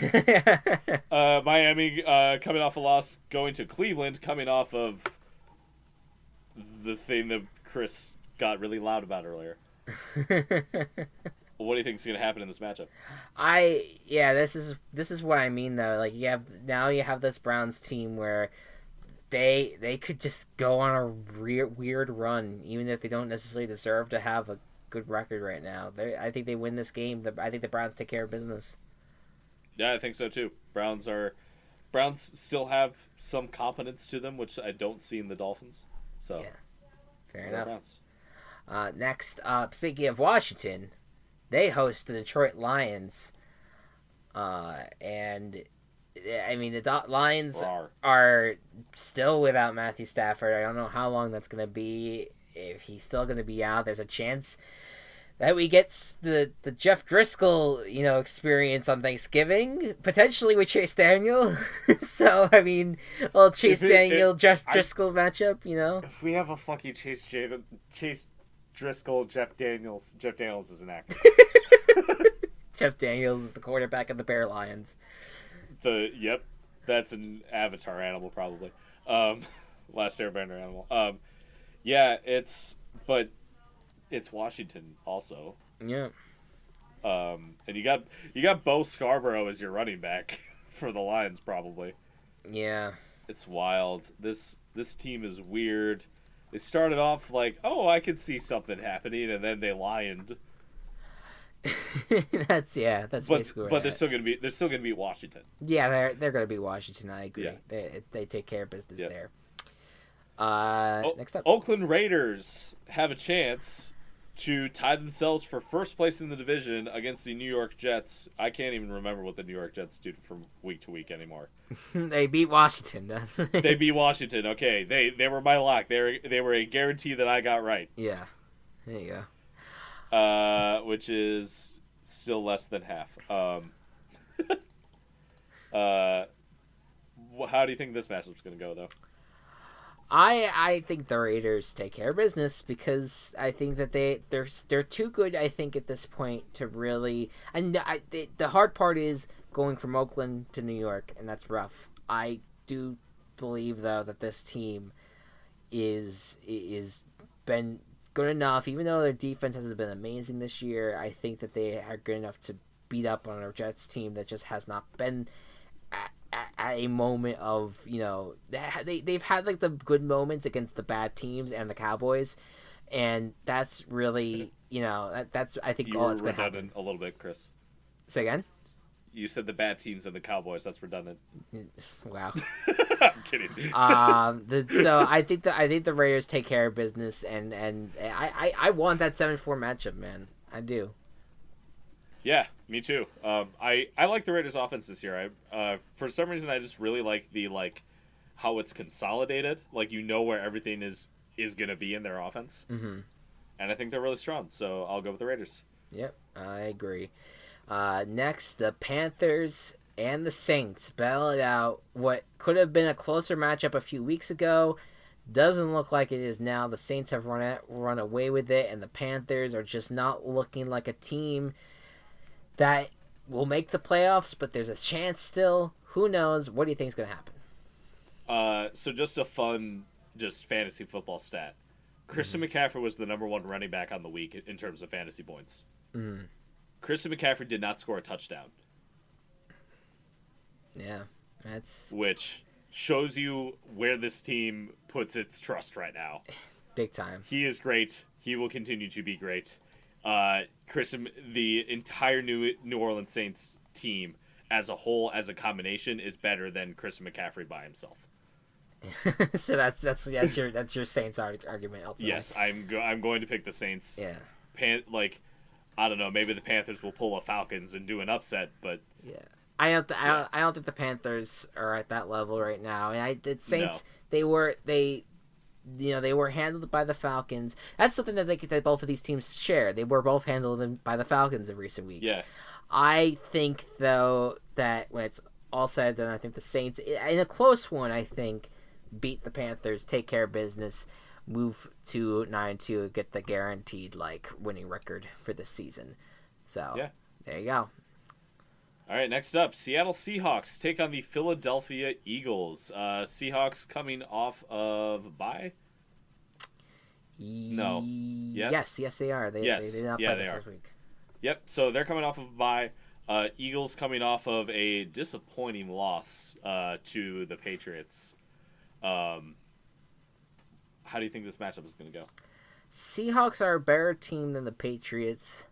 S2: Miami coming off a loss, going to Cleveland, coming off of the thing that Chris got really loud about earlier. What do you think is going to happen in this matchup?
S1: This is what I mean though. Like you have this Browns team where they could just go on a weird run, even if they don't necessarily deserve to have a good record right now. I think they win this game. I think the Browns take care of business.
S2: Yeah, I think so too. Browns still have some competence to them, which I don't see in the Dolphins. So
S1: yeah, fair enough. Next up, speaking of Washington, they host the Detroit Lions, and I mean the Lions are still without Matthew Stafford. I don't know how long that's going to be. If he's still going to be out, there's a chance that we get the Jeff Driscoll, experience on Thanksgiving, potentially with Chase Daniel. So, I mean, Jeff Driscoll matchup,
S2: If we have a fucking Chase Driscoll, Jeff Daniels is an actor. Jeff
S1: Daniels is the quarterback of the Bear Lions.
S2: Yep, that's an Avatar animal probably. Last Airbender animal. But it's Washington also.
S1: Yeah.
S2: And you got Bo Scarborough as your running back for the Lions probably.
S1: Yeah.
S2: It's wild. This team is weird. They started off like, oh, I could see something happening, and then they lioned.
S1: That's basically.
S2: But they're still gonna beat Washington.
S1: Yeah, they're gonna beat Washington. I agree. Yeah. They take care of business there. Next up,
S2: Oakland Raiders have a chance to tie themselves for first place in the division against the New York Jets. I can't even remember what the New York Jets do from week to week anymore.
S1: They beat Washington.
S2: They beat Washington. Okay, they were my lock. They were a guarantee that I got right.
S1: Yeah, there you
S2: go. Which is still less than half. How do you think this matchup's going to go, though?
S1: I think the Raiders take care of business because I think that they're too good. I think at this point to really, and the hard part is going from Oakland to New York, and that's rough. I do believe though that this team is been good enough, even though their defense hasn't been amazing this year. I think that they are good enough to beat up on a Jets team that just has not been at a moment of, they've had like the good moments against the bad teams and the Cowboys, and that's really, that's I think all that's going to happen.
S2: A little bit, Chris.
S1: Say again?
S2: You said the bad teams and the Cowboys. That's redundant.
S1: Wow.
S2: I'm kidding.
S1: So I think the Raiders take care of business, and I want that 7-4 matchup, man. I do.
S2: Yeah, me too. I like the Raiders' offense this year. For some reason, I just really like how it's consolidated. Like, where everything is gonna be in their offense.
S1: Mm-hmm.
S2: And I think they're really strong. So I'll go with the Raiders.
S1: Yep, I agree. Next, the Panthers and the Saints battle it out. What could have been a closer matchup a few weeks ago doesn't look like it is now. The Saints have run away with it, and the Panthers are just not looking like a team that will make the playoffs, but there's a chance still. Who knows? What do you think is going to
S2: happen? So just a fun, fantasy football stat. Christian McCaffrey was the number one running back on the week in terms of fantasy points.
S1: Mm-hmm.
S2: Christian McCaffrey did not score a touchdown.
S1: Yeah, that's...
S2: Which shows you where this team puts its trust right now.
S1: Big time.
S2: He is great. He will continue to be great. The entire New Orleans Saints team as a whole, as a combination, is better than Christian McCaffrey by himself.
S1: So that's your Saints argument. Ultimately.
S2: Yes, I'm going to pick the Saints.
S1: Yeah.
S2: I don't know. Maybe the Panthers will pull a Falcons and do an upset, but
S1: yeah, I don't think the Panthers are at that level right now. And the Saints, no. They were handled by the Falcons. That's something that both of these teams share. They were both handled by the Falcons in recent weeks.
S2: Yeah.
S1: I think, though, that when it's all said, then I think the Saints, in a close one, I think, beat the Panthers, take care of business, move to 9-2, get the guaranteed winning record for this season. So yeah. There you go.
S2: All right, next up, Seattle Seahawks take on the Philadelphia Eagles. Seahawks coming off of bye? No.
S1: Yes, they are. They did not play this last week.
S2: Yep. So they're coming off of a bye. Eagles coming off of a disappointing loss to the Patriots. Um, how do you think this matchup is going to go?
S1: Seahawks are a better team than the Patriots,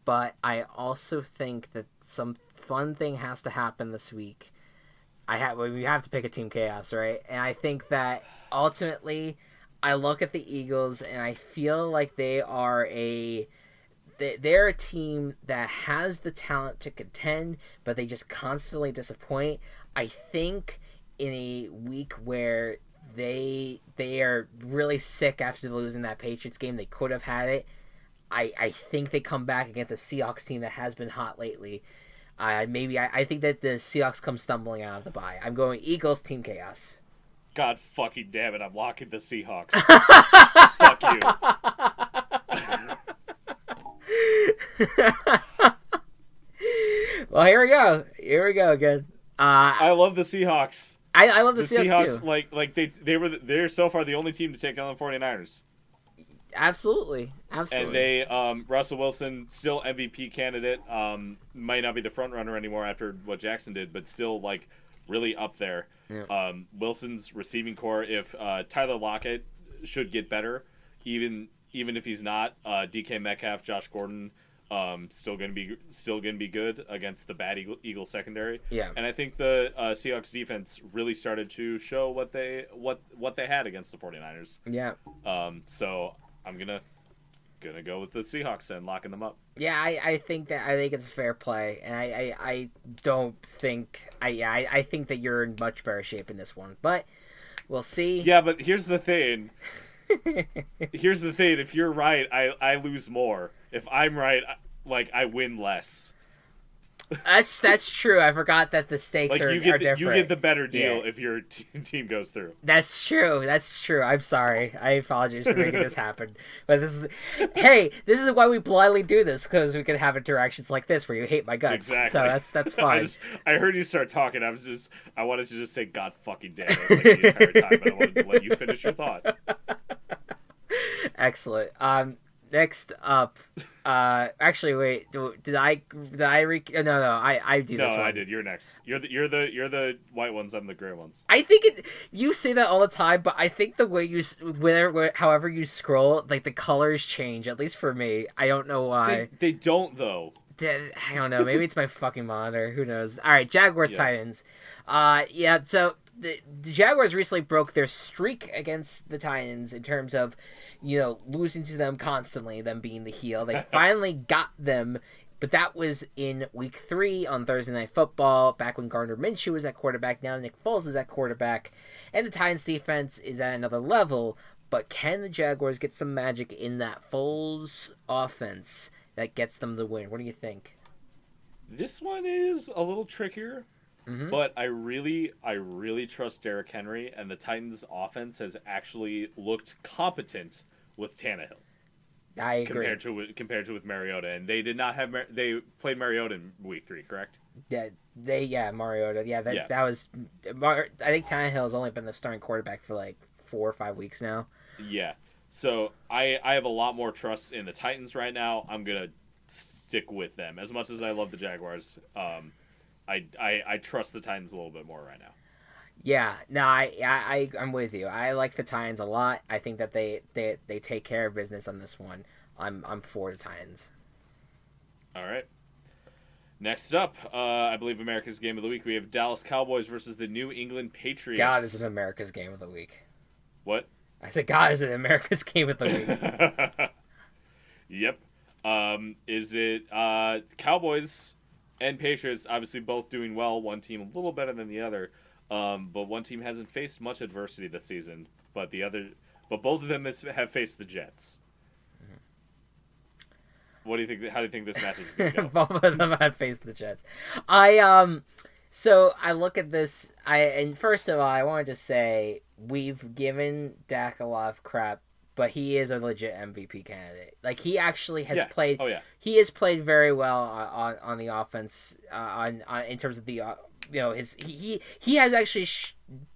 S1: but I also think that some fun thing has to happen this week. We have to pick a Team Chaos, right? And I think that ultimately, I look at the Eagles and I feel like they're a team that has the talent to contend, but they just constantly disappoint. I think in a week where they are really sick after losing that Patriots game, they could have had it. I think they come back against a Seahawks team that has been hot lately. I think that the Seahawks come stumbling out of the bye. I'm going Eagles, Team Chaos.
S2: God fucking damn it! I'm locking the Seahawks. Fuck
S1: you. Well, here we go. Here we go again.
S2: I love the Seahawks.
S1: I love the Seahawks
S2: too. They're so far the only team to take on the 49ers.
S1: Absolutely.
S2: And they Russell Wilson, still MVP candidate, might not be the front runner anymore after what Jackson did, but still like really up there.
S1: Yeah.
S2: Wilson's receiving core, if Tyler Lockett should get better, even if he's not, DK Metcalf, Josh Gordon, still gonna be good against the bad Eagle secondary.
S1: Yeah.
S2: And I think the Seahawks defense really started to show what they had against the 49ers.
S1: Yeah.
S2: So I'm gonna go with the Seahawks and locking them up.
S1: Yeah, I think it's a fair play, and I don't think I think that you're in much better shape in this one, but we'll see.
S2: Yeah, but here's the thing. If you're right, I lose more. If I'm right, I win less.
S1: That's true. I forgot that the stakes are different.
S2: You get the better deal if your team goes through.
S1: That's true. I'm sorry. I apologize for making this happen. But this is why we blindly do this, because we can have interactions like this where you hate my guts.
S2: Exactly.
S1: So that's fine.
S2: I heard you start talking. I wanted to just say God fucking damn it the entire time, but I wanted to let you finish your thought.
S1: Excellent. Next up, actually, wait. Did I? No, I do this one.
S2: No, I did. You're next. You're the white ones. I'm the gray ones.
S1: I think you say that all the time, but I think the way however you scroll, like the colors change. At least for me, I don't know why.
S2: They don't though.
S1: I don't know. Maybe it's my fucking monitor. Who knows? All right, Jaguars, Titans. Yeah. So the Jaguars recently broke their streak against the Titans in terms of, losing to them constantly, them being the heel. They finally got them, but that was in week 3 on Thursday Night Football, back when Gardner Minshew was at quarterback. Now Nick Foles is at quarterback, and the Titans defense is at another level. But can the Jaguars get some magic in that Foles offense that gets them the win? What do you think?
S2: This one is a little trickier. Mm-hmm. But I really trust Derrick Henry, and the Titans' offense has actually looked competent with Tannehill.
S1: I agree.
S2: Compared to with Mariota, and they did not have they played Mariota in week 3, correct?
S1: Yeah, Mariota. Yeah, that was. I think Tannehill has only been the starting quarterback for like 4 or 5 weeks now.
S2: Yeah, so I have a lot more trust in the Titans right now. I'm gonna stick with them as much as I love the Jaguars. I trust the Titans a little bit more right now.
S1: Yeah, no, I'm with you. I like the Titans a lot. I think that they take care of business on this one. I'm for the Titans.
S2: All right. Next up, I believe America's Game of the Week. We have Dallas Cowboys versus the New England Patriots.
S1: God, is it America's Game of the Week?
S2: What?
S1: I said, God, is it America's Game of the Week?
S2: Yep. Is it Cowboys and Patriots, obviously both doing well. One team a little better than the other, but one team hasn't faced much adversity this season. But both of them have faced the Jets. What do you think? How do you think this match is going to go?
S1: Both of them have faced the Jets. So I look at this. And first of all, I wanted to say we've given Dak a lot of crap, but he is a legit MVP candidate. Like he actually has
S2: Yeah.
S1: played.
S2: Oh yeah.
S1: He has played very well on the offense. On in terms of the his he has actually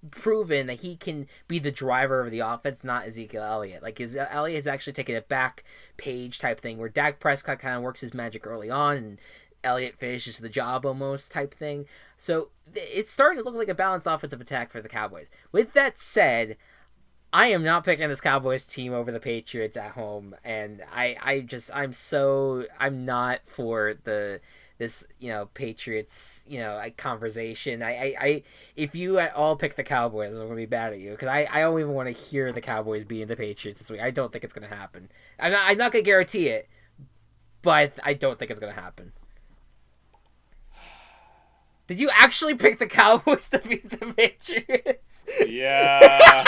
S1: proven that he can be the driver of the offense, not Ezekiel Elliott. Like Elliott has actually taken a back page type thing where Dak Prescott kind of works his magic early on and Elliott finishes the job almost type thing. So it's starting to look like a balanced offensive attack for the Cowboys. With that said, I am not picking this Cowboys team over the Patriots at home, and I'm not for this Patriots conversation. I if you at all pick the Cowboys, I'm gonna be bad at you because I don't even want to hear the Cowboys beating the Patriots this week. I don't think it's gonna happen. I'm not gonna guarantee it, but I don't think it's gonna happen. Did you actually pick the Cowboys to beat the Patriots?
S2: Yeah.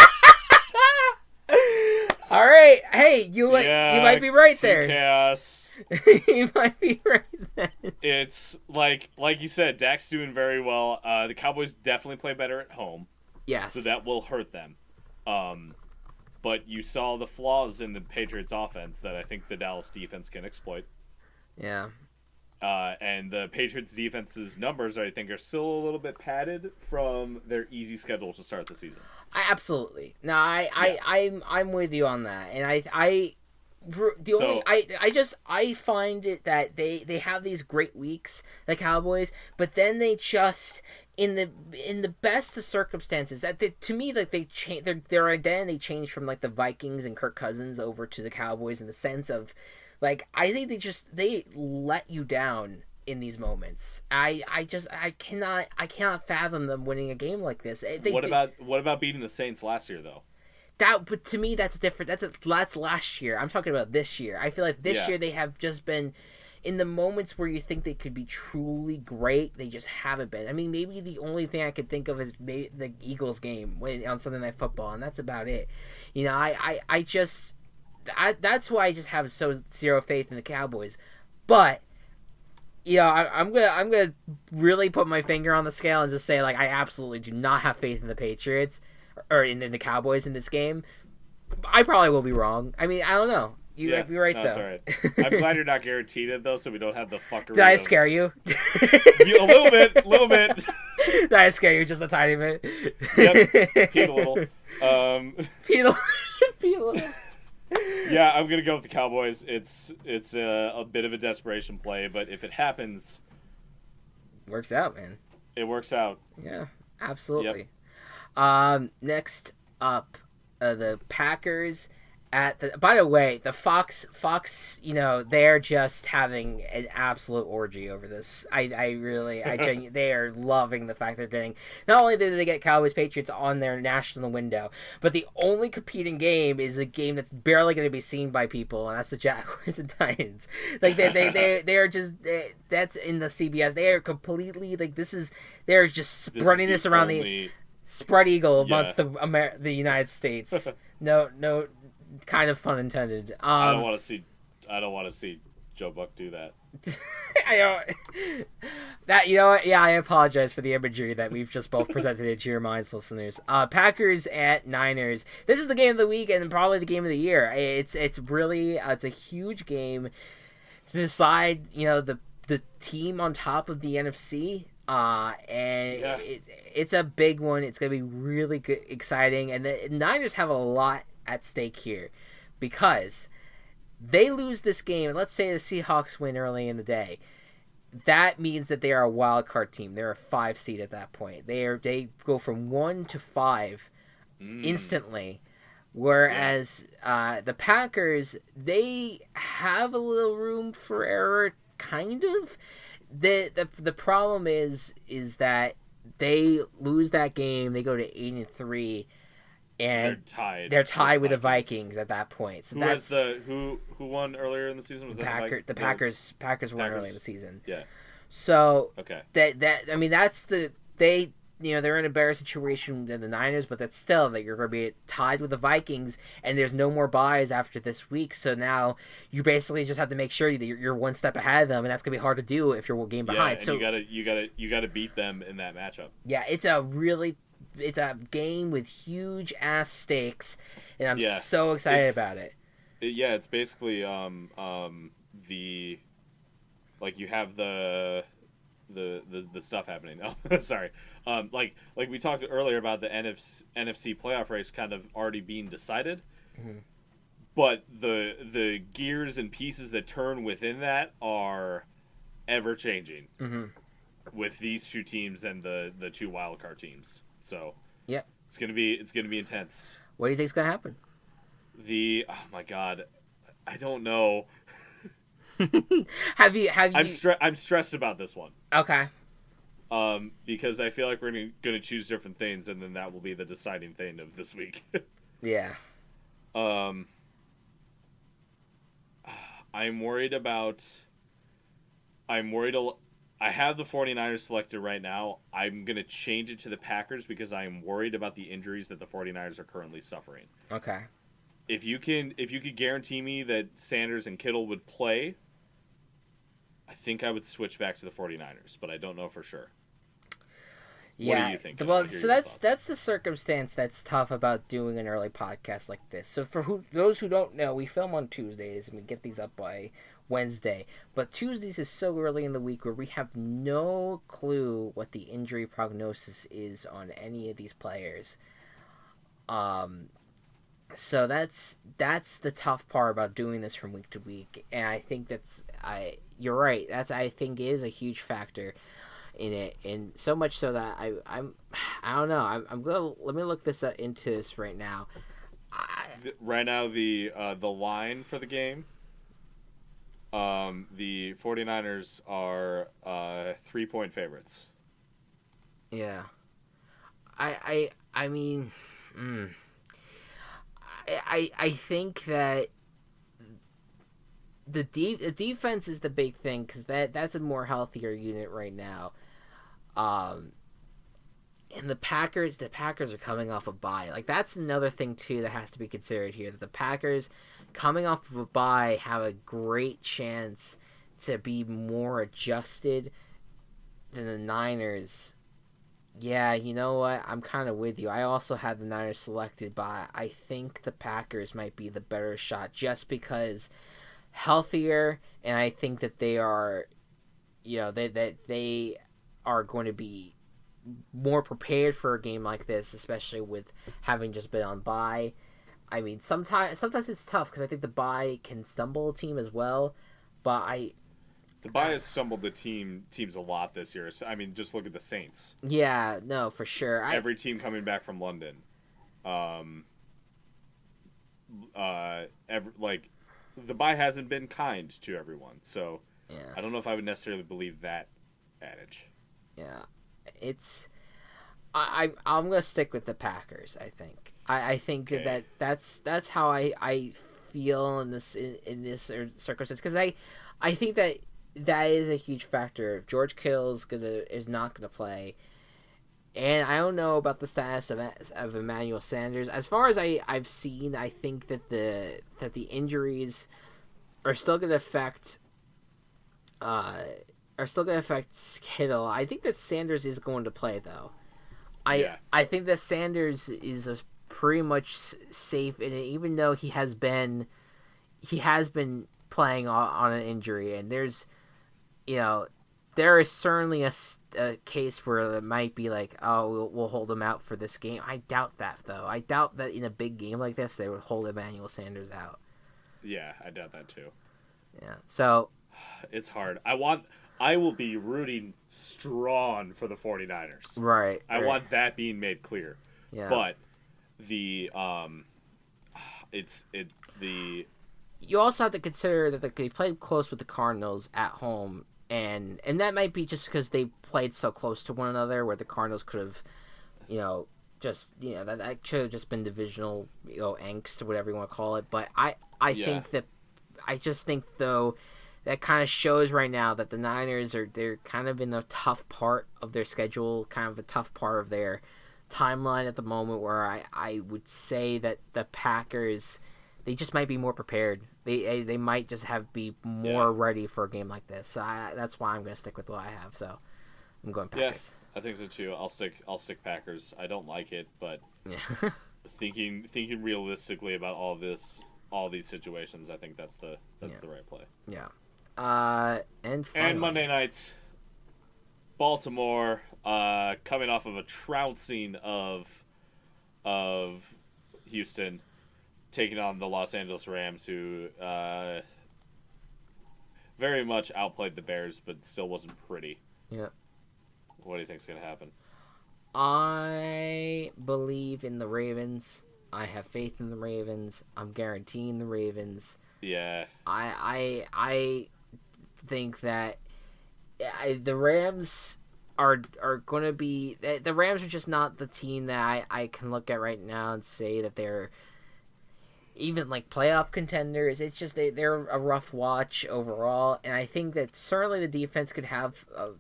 S1: All right. Hey, you might be right there.
S2: Chaos.
S1: You might be right then.
S2: It's like you said, Dak's doing very well. The Cowboys definitely play better at home.
S1: Yes.
S2: So that will hurt them. But you saw the flaws in the Patriots offense that I think the Dallas defense can exploit.
S1: Yeah.
S2: And the Patriots defense's numbers, I think, are still a little bit padded from their easy schedule to start the season.
S1: Absolutely. No, I'm with you on that, and I find it that they have these great weeks, the Cowboys, but then they just in the best of circumstances to me like they change their identity changed from like the Vikings and Kirk Cousins over to the Cowboys in the sense of like I think they let you down in these moments. I cannot fathom them winning a game like this.
S2: What about beating the Saints last year though?
S1: But to me that's different. That's last year. I'm talking about this year. I feel like this year they have just been in the moments where you think they could be truly great, they just haven't been. I mean, maybe the only thing I could think of is maybe the Eagles game on Sunday Night Football, and that's about it. That's why I just have so zero faith in the Cowboys. But I'm gonna really put my finger on the scale and just say like I absolutely do not have faith in the Patriots or in the Cowboys in this game. I probably will be wrong. I mean, I don't know. You might be right though.
S2: That's all right. I'm glad you're not guaranteed it though, so we don't have the fuckery.
S1: Did I scare you?
S2: A little bit.
S1: Did I scare you just a tiny bit?
S2: Yep, peed a little.
S1: Pete a little.
S2: Yeah, I'm gonna go with the Cowboys. It's a bit of a desperation play, but if it happens,
S1: works out, man.
S2: It works out.
S1: Yeah, absolutely. Yep. Next up, the Packers by the way, the Fox, they're just having an absolute orgy over this. They are loving the fact they're getting, not only did they get Cowboys Patriots on their national window, but the only competing game is a game that's barely going to be seen by people, and that's the Jaguars and Titans. Like they are just, that's in the CBS. They are completely they're just spreading this around the spread eagle amongst the United States. No. Kind of pun intended.
S2: I don't want to see Joe Buck do that.
S1: I don't. That what? Yeah, I apologize for the imagery that we've just both presented into your minds, listeners. Packers at Niners. This is the game of the week and probably the game of the year. It's really it's a huge game to decide the team on top of the NFC. It's a big one. It's gonna be really good, exciting, and the Niners have a lot at stake here because they lose this game. Let's say the Seahawks win early in the day. That means that they are a wild card team. They're a 5 seed at that point. They go from 1 to 5 instantly. Whereas the Packers, they have a little room for error, kind of. The problem is that they lose that game. They go to 8-3. And they're tied with the Vikings at that point. So
S2: who won earlier in the season? Was that
S1: the Packers? Packers won early in the season.
S2: Yeah.
S1: So
S2: okay.
S1: They're in a better situation than the Niners, but that's still that you're going to be tied with the Vikings, and there's no more buys after this week. So now you basically just have to make sure that you're one step ahead of them, and that's going to be hard to do if you're one game behind.
S2: And so you got to beat them in that matchup.
S1: Yeah, it's a really a game with huge ass stakes, and I'm
S2: Yeah,
S1: so excited about it.
S2: yeah, it's basically the like you have the stuff happening. Oh, sorry. Like we talked earlier about the NFC playoff race kind of already being decided,
S1: Mm-hmm.
S2: but the gears and pieces that turn within that are ever changing
S1: Mm-hmm.
S2: with these two teams and the two wildcard teams. So
S1: Yep.
S2: it's gonna be intense.
S1: What do you think's gonna happen?
S2: Oh my god, I don't know.
S1: Have you?
S2: I'm stressed about this one.
S1: Okay.
S2: Because I feel like we're gonna choose different things, and then that will be the deciding thing of this week.
S1: Yeah.
S2: um, I'm worried about. I'm worried. I have the 49ers selected right now. I'm gonna change it to the Packers because I am worried about the injuries that the 49ers are currently suffering.
S1: Okay.
S2: If you could guarantee me that Sanders and Kittle would play, I think I would switch back to the 49ers, but I don't know for sure.
S1: Yeah.
S2: What do you think?
S1: Well, so that's the circumstance that's tough about doing an early podcast like this. So for those who don't know, we film on Tuesdays and we get these up by Wednesday. But Tuesdays is so early in the week where we have no clue what the injury prognosis is on any of these players. So that's the tough part about doing this from week to week, and I think you're right. I think is a huge factor in it, and so much so that I don't know. I'm gonna let me look into this right now.
S2: Right now, the line for the game, the 49ers are 3-point favorites.
S1: Yeah, I mean, I think that the defense is the big thing because that's a more healthier unit right now. And the Packers are coming off a bye. Like that's another thing too that has to be considered here. That the Packers coming off of a bye have a great chance to be more adjusted than the Niners. Yeah, you know what? I'm kind of with you. I also had the Niners selected, but I think the Packers might be the better shot just because healthier, and I think that they are, they are going to be more prepared for a game like this, especially with having just been on bye. I mean, sometimes it's tough because I think the bye can stumble a team as well, but
S2: the bye has stumbled the teams a lot this year. So, I mean, just look at the Saints.
S1: Yeah, no, for sure.
S2: Every team coming back from London, the bye hasn't been kind to everyone. So,
S1: yeah.
S2: I don't know if I would necessarily believe that adage.
S1: Yeah, it's. I'm gonna stick with the Packers. I think. I think
S2: Okay.
S1: that's how I feel in this circumstance because I think that is a huge factor. If George Kittle is not gonna play, and I don't know about the status of Emmanuel Sanders. As far as I've seen, I think that the injuries are still gonna affect. Are still going to affect Kittle. I think that Sanders is going to play though. I think that Sanders is a pretty much safe in it, even though he has been playing on an injury, and there is certainly a case where it might be like, oh, we'll hold him out for this game. I doubt that though. I doubt that in a big game like this they would hold Emmanuel Sanders out.
S2: Yeah, I doubt that too.
S1: Yeah, so
S2: it's hard. I will be rooting strong for the 49ers.
S1: Right.
S2: I want that being made clear.
S1: Yeah.
S2: But the
S1: you also have to consider that they played close with the Cardinals at home, and that might be just because they played so close to one another, where the Cardinals could have, that should have just been divisional, angst or whatever you want to call it. But I just think though. That kind of shows right now that the Niners they're kind of in a tough part of their schedule, kind of a tough part of their timeline at the moment, where I would say that the Packers, they just might be more prepared. They might just be more ready for a game like this. So that's why I'm going to stick with what I have. So I'm going Packers.
S2: I think so too. I'll stick Packers. I don't like it, but
S1: Yeah.
S2: thinking realistically about all these situations, I think that's the right play.
S1: Yeah. And
S2: Monday nights, Baltimore, coming off of a trouncing of Houston, taking on the Los Angeles Rams, who very much outplayed the Bears, but still wasn't pretty.
S1: Yeah.
S2: What do you think's gonna happen?
S1: I believe in the Ravens. I have faith in the Ravens. I'm guaranteeing the Ravens.
S2: Yeah.
S1: I think that the Rams are going to be... The Rams are just not the team that I can look at right now and say that they're even like playoff contenders. It's just they're a rough watch overall, and I think that certainly the defense could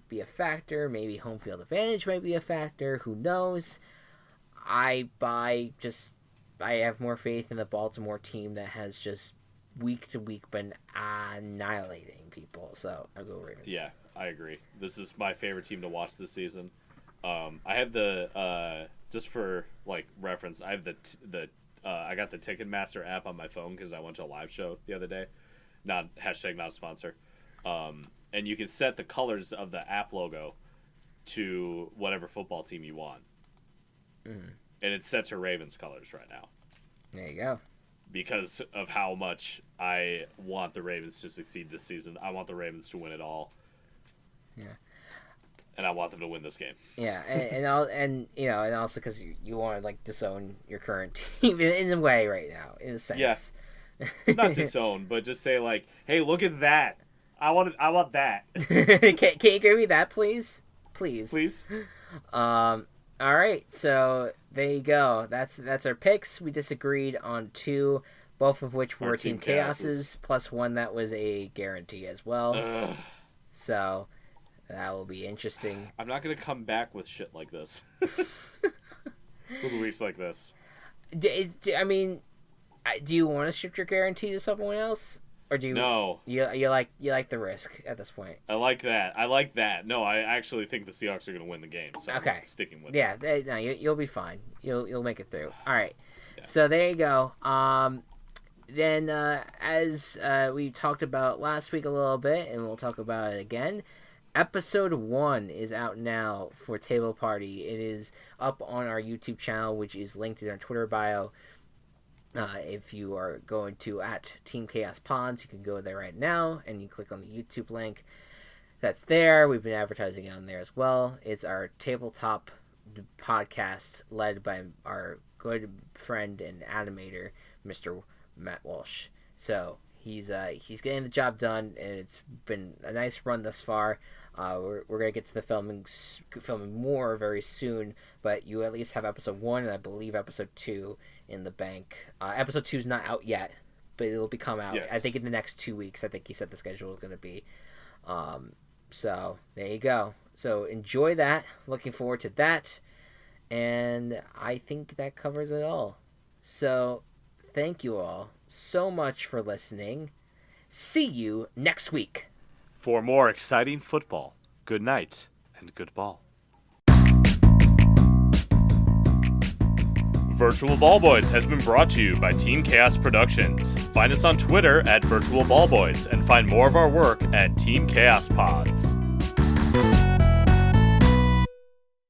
S1: be a factor. Maybe home field advantage might be a factor. Who knows? I have more faith in the Baltimore team that has just week to week been annihilating people. So I'll go Ravens.
S2: Yeah, I agree. This is my favorite team to watch this season. I have the just for like reference, I have I got the Ticketmaster app on my phone because I went to a live show the other day. Not a sponsor. And you can set the colors of the app logo to whatever football team you want.
S1: Mm.
S2: And it's set to Ravens colors right now.
S1: There you go.
S2: Because of how much I want the Ravens to succeed this season. I want the Ravens to win it all.
S1: Yeah.
S2: And I want them to win this game.
S1: Yeah, and also because you want to like disown your current team in a way right now, in a sense.
S2: Yeah. Not disown, but just say like, "Hey, look at that! I want that."
S1: Can you give me that, please? Please. All right, so there you go. That's our picks. We disagreed on 2, both of which were Team Chaoses, plus one that was a guarantee as well.
S2: Ugh.
S1: So. That will be interesting.
S2: I'm not going to come back with shit like this. With weeks like this.
S1: Do you want to shift your guarantee to someone else? Or do you...
S2: No.
S1: You like the risk at this point?
S2: I like that. No, I actually think the Seahawks are going to win the game. So
S1: okay.
S2: I'm sticking with
S1: it. Yeah, no, you'll be fine. You'll make it through. All right.
S2: Yeah.
S1: So there you go. Then, as we talked about last week a little bit, and we'll talk about it again... Episode 1 is out now for Table Party. It is up on our YouTube channel, which is linked in our Twitter bio. If you are going to @Team Chaos Pods, you can go there right now, and you click on the YouTube link. That's there. We've been advertising on there as well. It's our tabletop podcast led by our good friend and animator, Mr. Matt Walsh. So he's getting the job done, and it's been a nice run thus far. We're gonna get to the filming more very soon, but you at least have episode 1 and I believe episode 2 in the bank. Episode 2 is not out yet, but it'll come out.
S2: Yes.
S1: I think in the next 2 weeks. I think he said the schedule is gonna be. So there you go. So enjoy that. Looking forward to that, and I think that covers it all. So thank you all so much for listening. See you next week.
S2: For more exciting football, good night and good ball. Virtual Ball Boys has been brought to you by Team Chaos Productions. Find us on Twitter @Virtual Ball Boys and find more of our work at Team Chaos Pods.